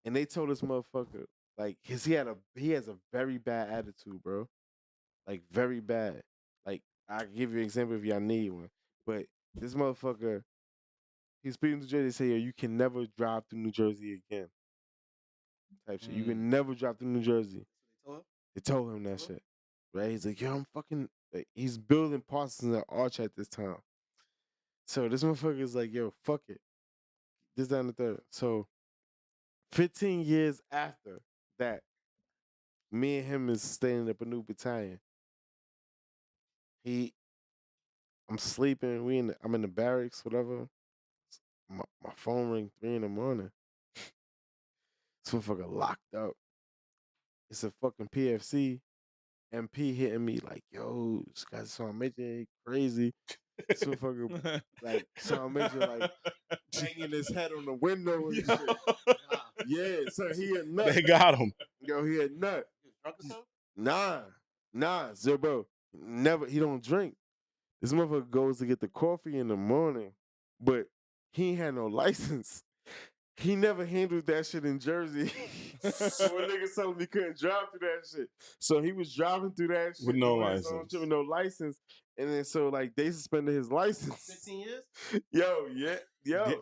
And they told this motherfucker, Like he has a very bad attitude, bro. Like very bad. Like I can give you an example if y'all need one. But this motherfucker, he's speaking to Jersey. They say, yo, you can never drive through New Jersey again. Type shit. You can never drive through New Jersey. They told him that shit. Right? He's like, yo, I'm fucking. Like, he's building Parsons at Arch at this time. So this motherfucker is like, yo, fuck it. This, that, and the third. So 15 years after that, me and him is staying up a new battalion. I'm sleeping. I'm in the barracks, whatever. My phone ring 3 in the morning. This motherfucker locked up. It's a fucking PFC. MP hitting me like, yo, this guy's Sergeant Major crazy. This motherfucker like Sergeant Major like banging his head on the window and shit. Yeah, so he a nut. They got him. Yo, he a nut. Nah, zero, bro. Never. He don't drink. This motherfucker goes to get the coffee in the morning, but he ain't had no license. He never handled that shit in Jersey. So when niggas told him he couldn't drive through that shit. So he was driving through that shit With no doing his own license. shit with no license. And then so like they suspended his license. 15 years? Yo,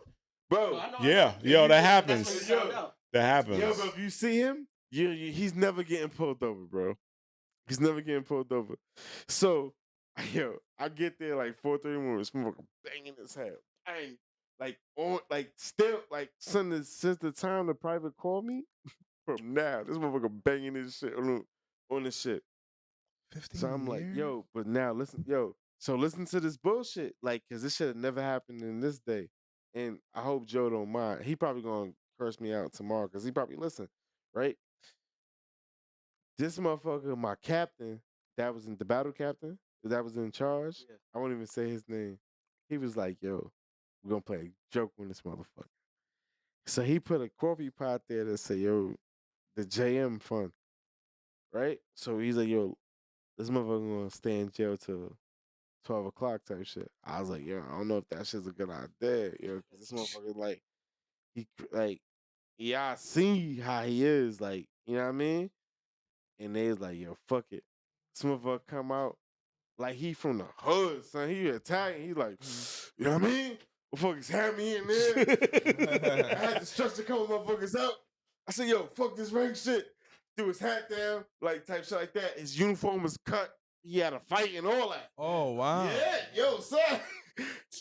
bro. Yeah, yo, that happens. That's when you found out. That happens. Yo, bro, if you see him, he's never getting pulled over, bro. He's never getting pulled over. So, yo, I get there like 4:30 in the morning, this motherfucker banging his head. Bang. Like on, like still, like since the time the private called me, from now, this motherfucker banging his shit on the shit. 15 So I'm like, years? yo, but now listen, yo. So listen to this bullshit, like, cause this shit had never happened in this day, and I hope Joe don't mind. He probably gonna curse me out tomorrow, cause he probably listen, right? This motherfucker, my captain, that was in the battle captain, that was in charge. Yeah. I won't even say his name. He was like, yo, we're gonna play a joke on this motherfucker. So he put a coffee pot there that say, yo, the JM fund, right? So he's like, yo, this motherfucker gonna stay in jail till 12 o'clock type shit. I was like, yo, I don't know if that shit's a good idea, yo, because this motherfucker, like, yeah, I see how he is, like, you know what I mean? And they was like, yo, fuck it. This motherfucker come out like he from the hood, son. He Italian. He like, you know what I mean? Motherfuckers had me in there. I had to stretch a couple motherfuckers out. I said, yo, fuck this rank shit. Threw his hat down, like type shit like that. His uniform was cut. He had a fight and all that. Oh, wow. Yeah, yo, son.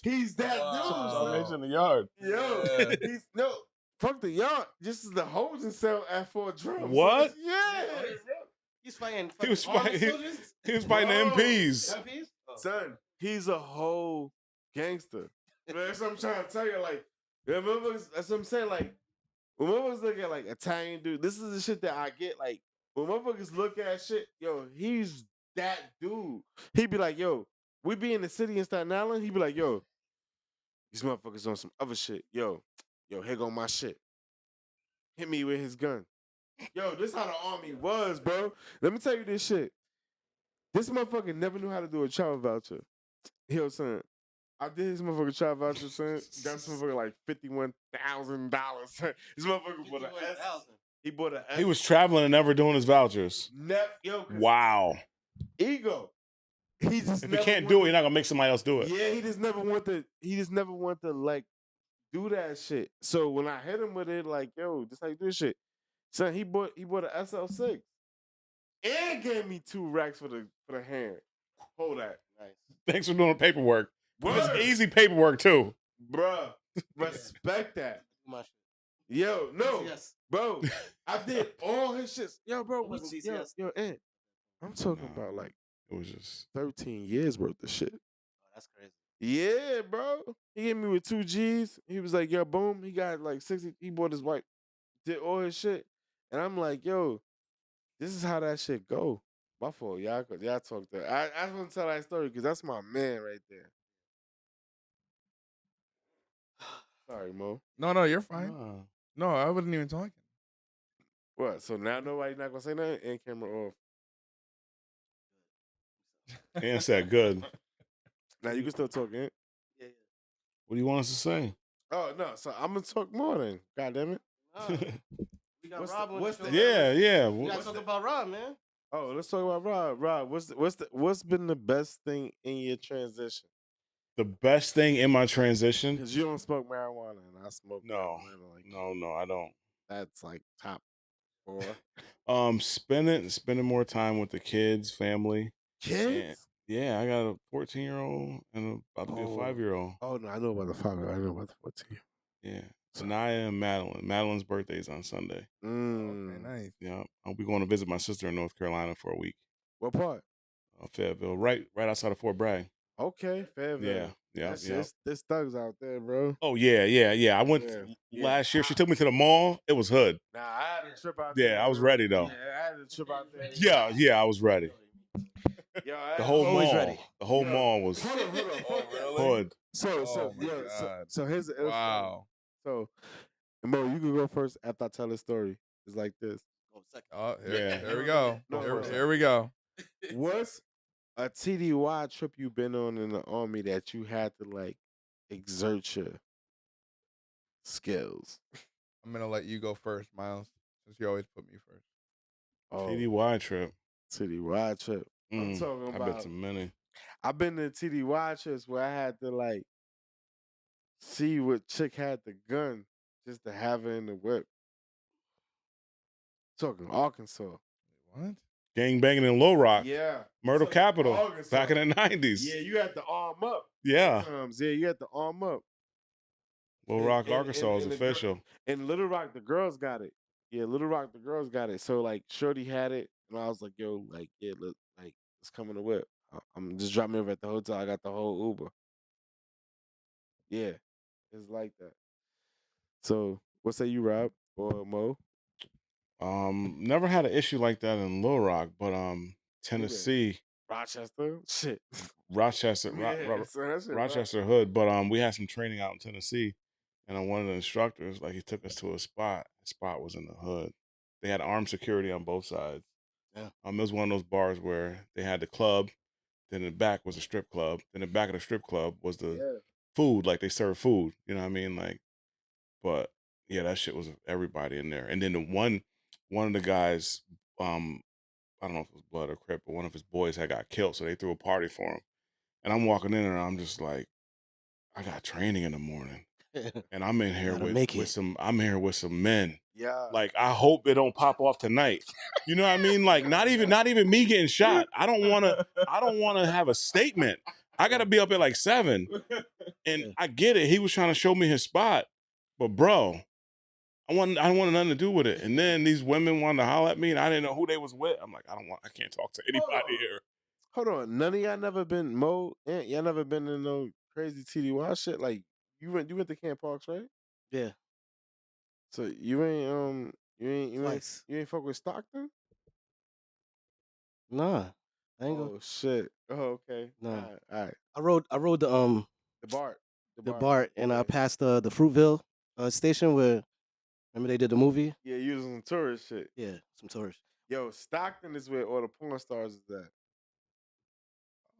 He's that dude, son. Something's in the yard. Yo, Yeah. he's no fuck the yard. Just as the holding cell at Fort Drum. What? Son. Yeah. He's fighting. He was army fighting. soldiers? He was fighting the Bro. MPs. MPs? Oh. Son, he's a whole gangster. That's what I'm trying to tell you. Like, that's what I'm saying. Like, when motherfuckers look at like Italian dude, this is the shit that I get. Like, when motherfuckers look at shit, yo, he's that dude. He be like, yo, we be in the city in Staten Island. He be like, yo, these motherfuckers on some other shit. Yo, here go my shit. Hit me with his gun. Yo, this how the army was, bro. Let me tell you this shit. This motherfucker never knew how to do a travel voucher. Yo, son, I did his motherfucker travel voucher, son. Got this motherfucker like $51,000. This motherfucker bought an S. He bought an S. He was traveling and never doing his vouchers. Yo, Wow. ego. He just If you never can't do it, you're not gonna make somebody else do it. Yeah, he just never want to. He just never want to like do that shit. So when I hit him with it, like, yo, this how you do this shit. Son, he bought an SL6 and gave me 2 racks for the hand. Hold that, Nice. Thanks for doing the paperwork. Word. It's easy paperwork too. Bruh. Respect that. My shit. Yo, no, Yes. bro. I did all his shit. Yo, bro, It wasn't DCS. yo, Ant. I'm talking Nah. about like It was just 13 years worth of shit. Oh, that's crazy. Yeah, bro. He hit me with 2 G's. He was like, yo, boom. He got like 60. He bought his wife, did all his shit. And I'm like, yo, this is how that shit go. My fault. Y'all talk that. I just want to tell that story because that's my man right there. Sorry, Mo. No, you're fine. nah. No, I wasn't even talking. What? So now nobody not gonna say nothing and camera off. Ian said good. Now you can still talk, Ant. Yeah, What do you want us to say? Oh no, so I'm gonna talk more then. God damn it. yeah. We got What's Rob the, on what's the the show. Yeah, yeah. We gotta what's talk the, about Rob, man. oh, let's talk about Rob. Rob, what's been the best thing in your transition? The best thing in my transition? Because you don't smoke marijuana and I smoke No, marijuana. Like no, I don't. that's like top 4. Spending more time with the kids, family, and Kids? yeah, I got a 14-year-old and about to be a Oh, 5-year-old. oh no, I know about the 5. I know about the 14. Yeah, So, Anaya and Madeline. Madeline's birthday is on Sunday. Okay, mm, nice. Yeah, I'll be going to visit my sister in North Carolina for a week. what part? Fayetteville, right outside of Fort Bragg. Okay, Fayetteville. Yeah. That shit, there's thugs out there, bro. Oh yeah. I went Yeah. last year. She took me to the mall. It was hood. Nah, I had a trip out there. Yeah, I was bro. ready though. Yeah, I had a trip out there. Yeah, I was ready. Yo, The whole always mall, ready. the whole Yo, mall was hold on. Oh, really? hood. So, my yo, God. so here's the Wow. So, Mo, you can go first after I tell the story. It's like this. Go second. Oh, Yeah. here we go. No, Here we go. What's a TDY trip you been on in the army that you had to like exert your skills? I'm gonna let you go first, Miles, since you always put me first. Oh, TDY trip. TDY trip. I'm Mm, talking I bet about. some many. I've been to TDY trips where I had to like see what chick had the gun just to have her in the whip. Talking Arkansas. What? Gang banging in Low Rock. Yeah. Myrtle Talking Capital. Arkansas. Back in the 90s. Yeah, you had to arm up. Yeah. Sometimes. Yeah, you had to arm up. Low And- Rock, and- Arkansas is and the gir- official. In Little Rock, the girls got it. Yeah, Little Rock, the girls got it. So like, Shorty had it, and I was like, "Yo, like, yeah, let's come in the whip. I'm just drop me over at the hotel. I got the whole Uber. Yeah, it's like that. So, what say you, Rob or Mo? Never had an issue like that in Little Rock, but Tennessee, Rochester, shit. Rochester, Yeah, so that shit rough. Rochester Hood. But we had some training out in Tennessee, and one of the instructors, like, he took us to a spot. The spot was in the hood. They had armed security on both sides. Yeah. It was one of those bars where they had the club, then in the back was a strip club, then the back of the strip club was the Yeah. food, like they serve food. You know what I mean? Like, but yeah, that shit was everybody in there. And then the one of the guys, I don't know if it was Blood or Crip, but one of his boys had got killed, so they threw a party for him. And I'm walking in and I'm just like, I got training in the morning, and I'm in here with some men. Yeah. Like, I hope it don't pop off tonight. You know what I mean? Like, not even me getting shot. I don't wanna have a statement. I gotta be up at like 7. And I get it. He was trying to show me his spot. But bro, I wanted nothing to do with it. And then these women wanted to holler at me, and I didn't know who they was with. I'm like, I can't talk to anybody here. Hold on, none of y'all never been y'all never been in no crazy TDY shit. Like you went to Camp Parks, right? Yeah. So you ain't Twice. you ain't fuck with Stockton? Nah. I ain't go. Oh shit. Oh okay. No. All right. I rode the The BART and I okay. passed the Fruitville station where remember they did the movie? Yeah, you was on tourist shit. Yeah, some tourists. Yo, Stockton is where all the porn stars is at.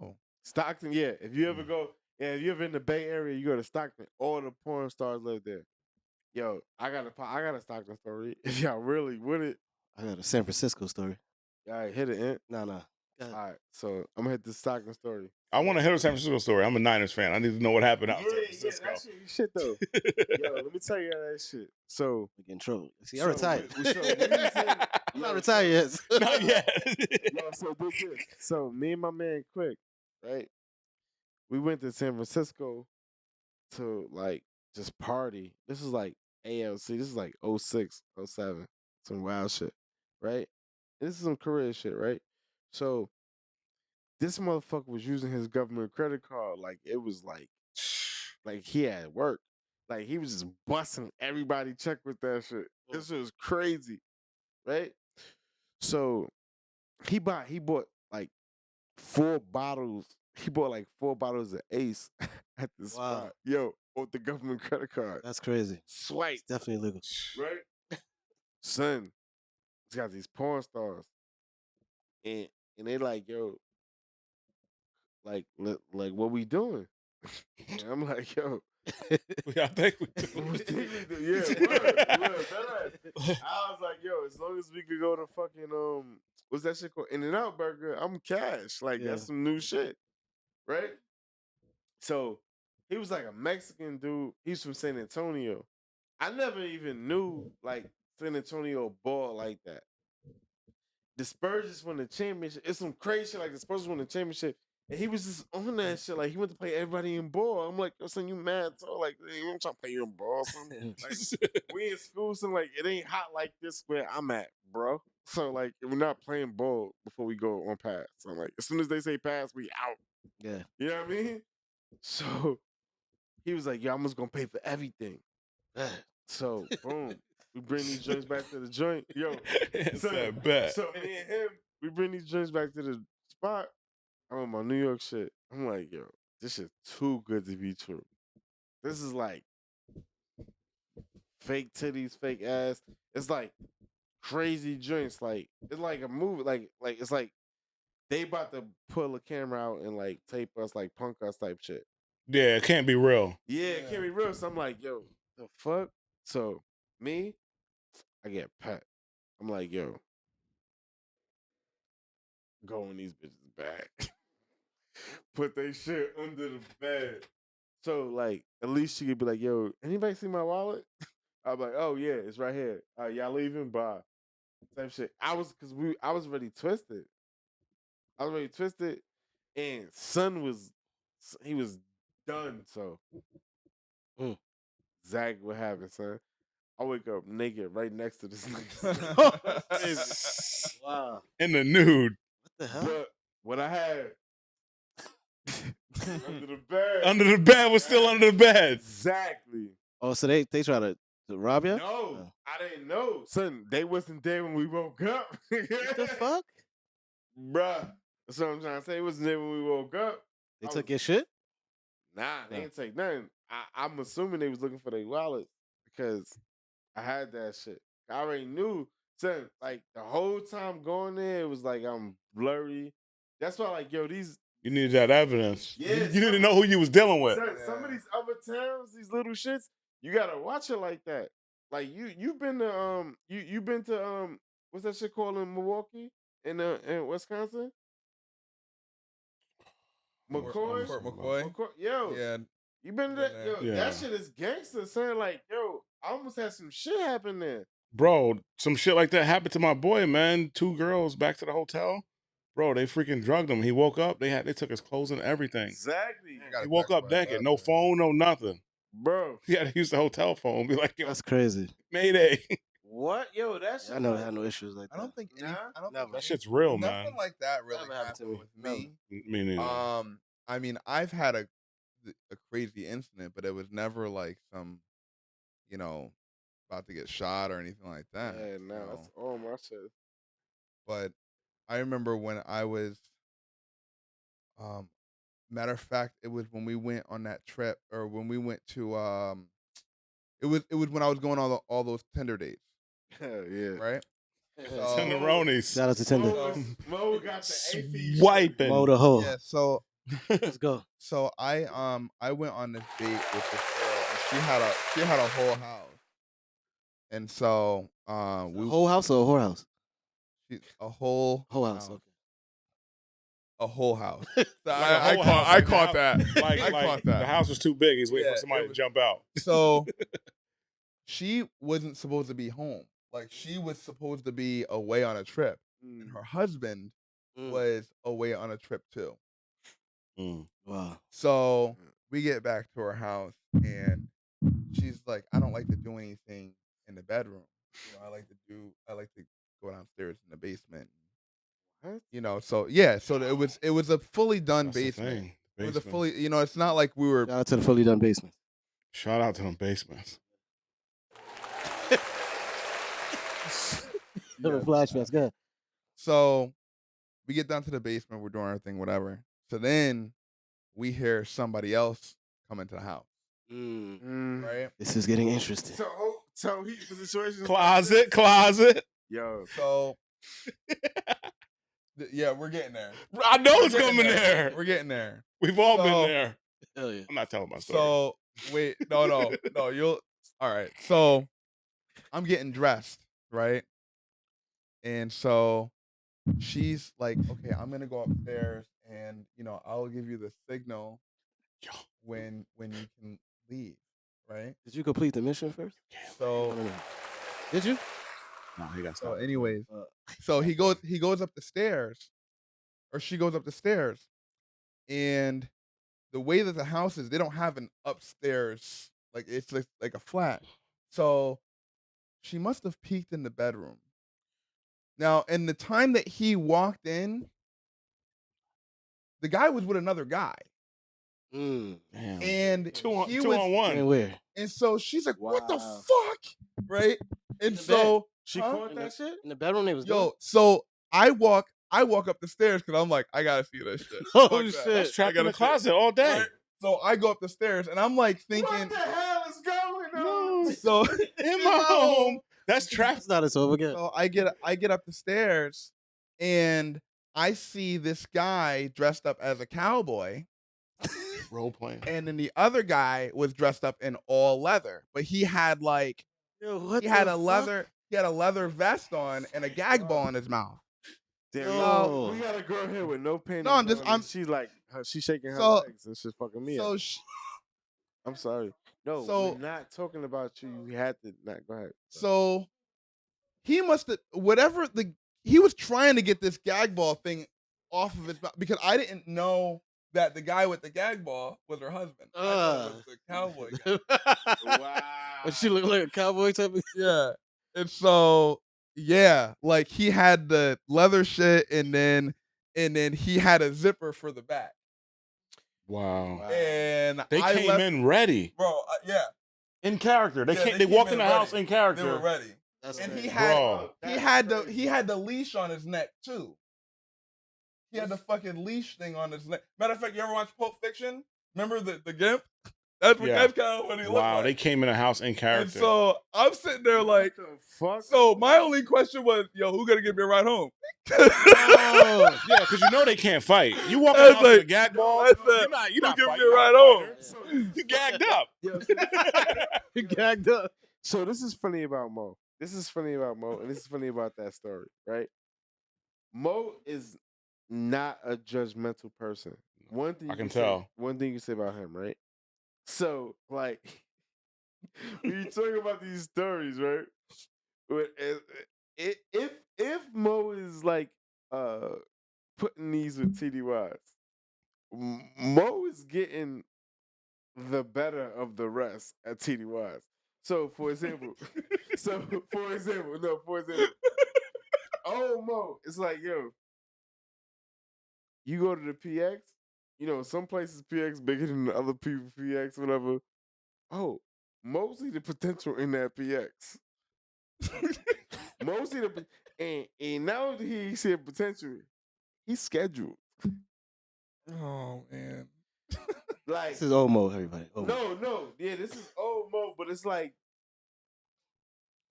Oh. Stockton, yeah. If you ever go, if you ever in the Bay Area, you go to Stockton. All the porn stars live there. Yo, I got a Stockton story. If y'all really with it, I got a San Francisco story. all right, hit it. In. Nah. All right, so I'm gonna hit the Stockton story. I want to hear a San Francisco story. I'm a Niners fan. I need to know what happened out in San Francisco. that shit though. Yo, let me tell you that shit. So We get in trouble. See, so I'm retired. I'm not yo, retired yet. Not yet. Yo, so dig this. So me and my man Quick, right? We went to San Francisco to like just party. This is like ALC. This is like 06, 07. Some wild shit, right? This is some career shit, right? So this motherfucker was using his government credit card like it was like he had work. Like he was just busting everybody check with that shit. This shit was crazy, right? So he bought like 4 bottles. He bought like 4 bottles of Ace at the spot. Yo, with the government credit card. That's crazy. Swipe, It's definitely illegal. right? Son, he's got these porn stars, and they like, yo, like what we doing? And I'm like, yo, I think we We do. think we do. Yeah, word. I was like, yo, as long as we could go to fucking what's that shit called? In-N-Out Burger, I'm cash. Like Yeah. that's some new shit, right? So he was like a Mexican dude. He's from San Antonio. I never even knew like San Antonio ball like that. The Spurs just won the championship. It's some crazy shit like the Spurs won the championship. And he was just on that shit. Like he went to play everybody in ball. I'm like, yo, son, you mad? So like, I'm trying to play you in ball. Son. Like, we in school, so like it ain't hot like this where I'm at, bro. So like we're not playing ball before we go on pass. So I'm like, as soon as they say pass, we out. Yeah. You know what I mean? So he was like, yo, I'm just gonna pay for everything. So boom. We bring these joints back to the joint. Yo, It's son, that bet. so me and him, we bring these joints back to the spot. I'm on my New York shit. I'm like, yo, this shit too good to be true. This is like fake titties, fake ass. It's like crazy joints. Like it's like a movie. Like it's like they about to pull a camera out and like tape us, like punk us type shit. Yeah, it can't be real. Yeah, it can't be real. So I'm like, yo, the fuck? So me, I get pet. I'm like, yo, go in these bitches back. Put they shit under the bed. So like at least she could be like, yo, anybody see my wallet? I'm like, oh yeah, it's right here. Y'all leaving? Bye. Type shit. I was already twisted. I was already twisted. And son was done. So Zach, what happened, son? I wake up naked right next to this nigga. Wow. In the nude. What the hell? But what I had under the bed. Under the bed was still under the bed. Exactly. Oh, so they try to rob you? No, I didn't know. Son, they wasn't there when we woke up. What the fuck? Bruh. That's what I'm trying to say. It wasn't there when we woke up. They I took was- your shit? Nah, they No. didn't take nothing. I'm assuming they was looking for their wallet because I had that shit. I already knew. Son, like the whole time going there, it was like I'm blurry. That's why, like, yo, these You needed that evidence. Yeah, You didn't know who you was dealing with. son, some of these other towns, these little shits, you gotta watch it like that. Like you've been to you been to what's that shit called in Milwaukee in Wisconsin? McCoy. Fort McCoy. Yo, Yeah. you been to Been that? there. Yo, Yeah. that shit is gangster, son. Like, yo, I almost had some shit happen there. Bro, some shit like that happened to my boy, man. 2 girls back to the hotel. Bro, they freaking drugged him. He woke up, they took his clothes and everything. Exactly, Got He woke up naked, no phone, no nothing. bro. He had to use the hotel phone. Be like, yo, That's crazy. Mayday. What? Yo, that shit. I never had no issues like that. I don't think any, Nah, I don't never. think That shit's real, nothing man. like that really Never happened to happened me. with me. Me neither. I mean, I've had a crazy incident, but it was never like some, about to get shot or anything like that. Yeah, no, you know? that's all my shit. But I remember when I was, matter of fact, it was when we went on that trip, or when we went to, it was when I was going on all those Tinder dates, Hell yeah. right? Tenderonis. Shout out to Tinder. Mo got the AP. Swiping. Mo the hoe. Yeah. So Let's go. So I went on this date with this girl, and she had a whole house, and so we Whole house or a whorehouse? a whole Whole house. Okay. a whole house. So Like a I whole caught house, I like caught the that. Like, I like caught that. the house was too big. He's waiting Yeah, for somebody it to was- jump out. So she wasn't supposed to be home. Like she was supposed to be away on a trip, and her husband was away on a trip too. Mm. Wow. So we get back to her house, and she's like, "I don't like to do anything in the bedroom. I like to go downstairs in the basement." What? So yeah, so it was a fully done That's the basement. thing. It was a Basement. fully, it's not like we were. Shout out to the fully done basement. Shout out to them basements. Flashbacks. Good. So we get down to the basement, we're doing our thing, whatever. So then we hear somebody else come into the house, right? This is getting interesting. So he the situation. Closet. Yo, So yeah, we're getting there. I know We're it's getting coming there. We're getting there. We've all So- been there. Hell yeah. I'm not telling my story. So Wait, no. You'll. All right. So I'm getting dressed, right? And so she's like, okay, I'm gonna go upstairs, and I'll give you the signal when you can leave, right? Did you complete the mission first? So Did you? No, he got so stopped. anyways, so he goes up the stairs, or she goes up the stairs, and the way that the house is, they don't have an upstairs, like it's like a flat. So she must have peeked in the bedroom. Now, in the time that he walked in, the guy was with another guy. Mm. Damn. And Two on he two was, on one. Man, where? and so she's like, "What the Wow. fuck?" Right? And the so She Huh? caught that shit? In the bedroom they was doing? yo, so I walk up the stairs because I'm like, I gotta see this shit. Oh, Fuck that. shit. That's I trapped in gotta the see it. closet all day. Right? So I go up the stairs and I'm like What thinking, the hell is going on? so In my home. That's trapped. It's not as over again. so I get up the stairs and I see this guy dressed up as a cowboy, Role playing. and then the other guy was dressed up in all leather, but he had like Yo, what he had the a fuck? leather vest on and a gag ball in his mouth. Damn, Yo. we got a girl here with no panties. No, I'm just- on, I'm- and she like she's shaking her So- legs. This shit fucking me So up. sh- I'm sorry. No, so- we're not talking about you. You had to not go ahead. So he must have he was trying to get this gag ball thing off of his mouth because I didn't know that the guy with the gag ball was her husband. I thought it was the cowboy guy. Wow. But she look like a cowboy type of. Yeah. And so yeah, like he had the leather shit and then he had a zipper for the back. Wow. And They I came left, in ready. bro, yeah, In character. They Yeah, came, they they walked came in in the house ready. in they character. were ready. That's And crazy. he had Bro. he had the leash on his neck too. He had the fucking leash thing on his neck. Matter of fact, you ever watch Pulp Fiction? Remember the gimp? That's Yeah. that's kind of what he looked Wow, like. they came in the house in And character. so I'm sitting there like, What the fuck? so my only question was, yo, who gonna give me a ride home? Oh, yeah, because you know they can't fight. You walk in I the house with a said- gag ball, I said, you're not who fighting. give me a You're not ride a home? fighter. You gagged up. Yo, He gagged up. so this is funny about Mo. This is funny about Mo, and this is funny about that story, right? Mo is not a judgmental person. One thing I you can say- tell. One thing you say about him, right? So, like, when you talk about these stories, right? If Mo is like putting these with TDYs, Mo is getting the better of the rest at TDYs. So, for example, oh Mo, it's like, yo, you go to the PX, some places PX bigger than the other people PX, whatever. Oh, Mo see the potential in that PX. Mo see the and now that he see the potential, he's scheduled. Oh man. Like This is Omo, everybody. Omo. no, yeah, this is old Mo, but it's like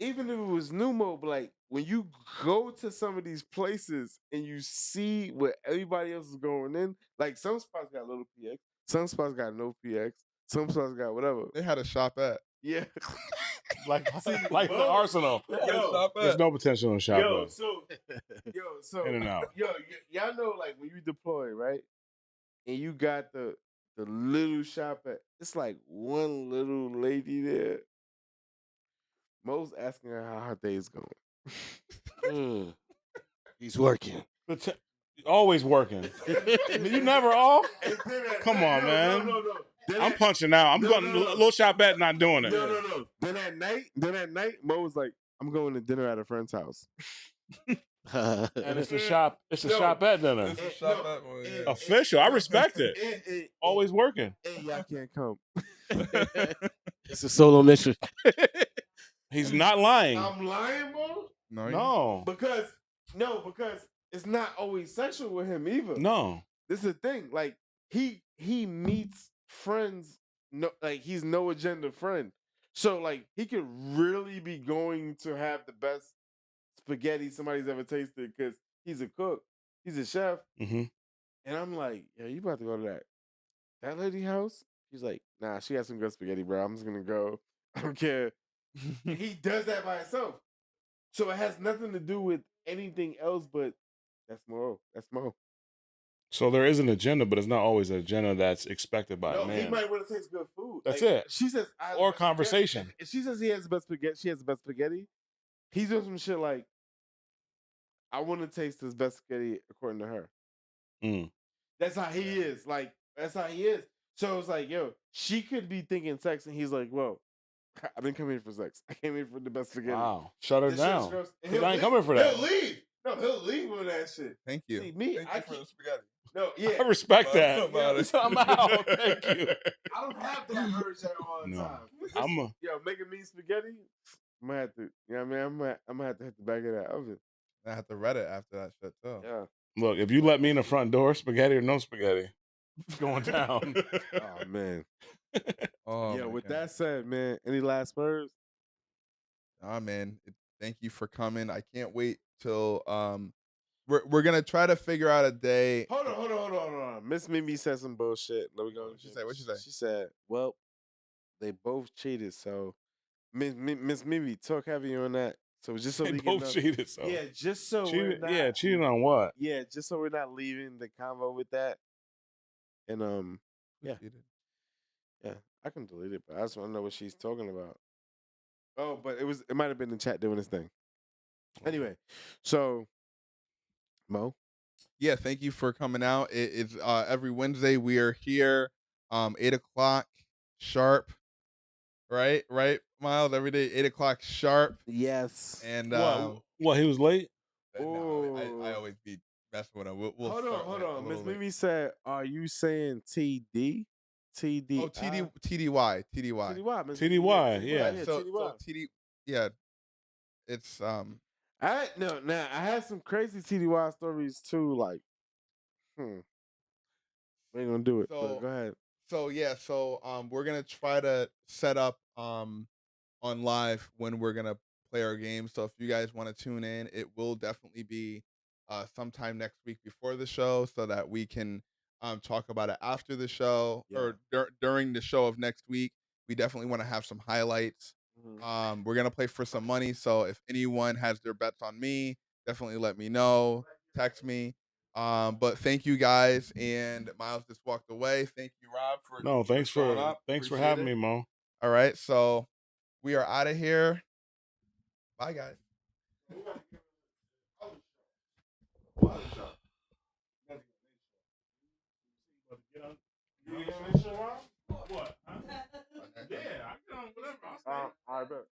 even if it was new Mo, but like when you go to some of these places and you see what everybody else is going in, like some spots got little PX, some spots got no PX, some spots got whatever. They had a shop at. Yeah. Like the Mo- Arsenal. They had a Yo, shop There's at. no potential in shop. So In and out. y'all know like when you deploy, right? And you got the little shop at, it's like one little lady there. Mo's asking her how her day's going. Mm. He's working. Always working. You never off? And then at Come night- on, man. No. Then I'm at- punching out. I'm No, going no, no. little shop at not doing it. No. Then at night, Mo was like, I'm going to dinner at a friend's house. And it's the shop. It's the No. shop at dinner. It's a Eh, shop no, at one. eh, Yeah. Official. I respect it. And Always working. y'all can't come. It's a solo mission. He's not lying. I'm lying, Mo? No. Because it's not always sexual with him either. No. This is the thing. Like he meets friends. No, like he's no agenda friend. So like he could really be going to have the best spaghetti somebody's ever tasted because he's a cook, he's a chef, Mm-hmm. and I'm like, yeah, you about to go to that lady house? He's like, nah, she has some good spaghetti, bro. I'm just gonna go. I don't care. And he does that by himself. So it has nothing to do with anything else, but that's Mo. That's Mo. So there is an agenda, but it's not always an agenda that's expected by a No, he man. might want to taste good food. That's Like, it. She says, I have the Or best spaghetti. conversation. If she says he has the best spaghetti, she has the best spaghetti. He's doing some shit like, I want to taste his best spaghetti according to her. Mm. That's how he is. Like, that's how he is. So it's like, yo, she could be thinking sex, and he's like, whoa, I didn't come here for sex. I came here for the best spaghetti. Wow. Shut her This shit's down. gross. And 'Cause he'll I ain't leave. coming for that. He'll leave. No, he'll leave with that shit. Thank you. See, me, Thank I you for can't. the spaghetti. No, yeah. I respect Well, that. about it. I'm out. Thank you. I don't have that urge all the No. time. I'm a, Yo, making me spaghetti, I'm gonna have to, you know what I mean? I'm gonna have to hit the back of that oven. I have to read it after that shit too. Yeah. look, if you let me in the front door, spaghetti or no spaghetti, it's going down. Oh, man. Oh, Yeah, my with God. that said, man, any last words? Nah, man. Thank you for coming. I can't wait till we're gonna try to figure out a day. Hold on. Miss Mimi said some bullshit. Let me go. What'd she say? What'd she say? She said, well, they both cheated, so Miss Mimi, talk heavy on that. So just so They we can both know. cheated. So Yeah, just so we're not. yeah, cheated on what? Yeah, just so we're not leaving the convo with that. And Who yeah. cheated? Yeah, I can delete it, but I just want to know what she's talking about. Oh, but it might have been the chat doing this thing. Anyway, so Mo, Yeah, thank you for coming out. It's every Wednesday we are here, 8 o'clock sharp. Right, Miles. Every day, 8 o'clock sharp. yes. And What? He was late. no, I Ooh. always be messing with him. We'll hold start on. late, a Miss little late. Mimi said, "Are you saying TD? TD? Oh, TDY. TDY. Miss TDY, Mimi, yeah. So TDY. TD. Yeah, it's I had some crazy TDY stories too. Like, we ain't gonna do it. But So go ahead. we're gonna try to set up on live when we're gonna play our game. So if you guys want to tune in, it will definitely be sometime next week before the show, so that we can talk about it after the show or during the show of next week. We definitely want to have some highlights. We're gonna play for some money, so if anyone has their bets on me, definitely let me know. Text me. But thank you guys, and Miles just walked away. Thank you, Rob, for No, thanks showing for up. thanks for Appreciate having it. me, Mo. All right, so we are out of here. Bye, guys. What? Huh? Yeah, I can whatever. I bet.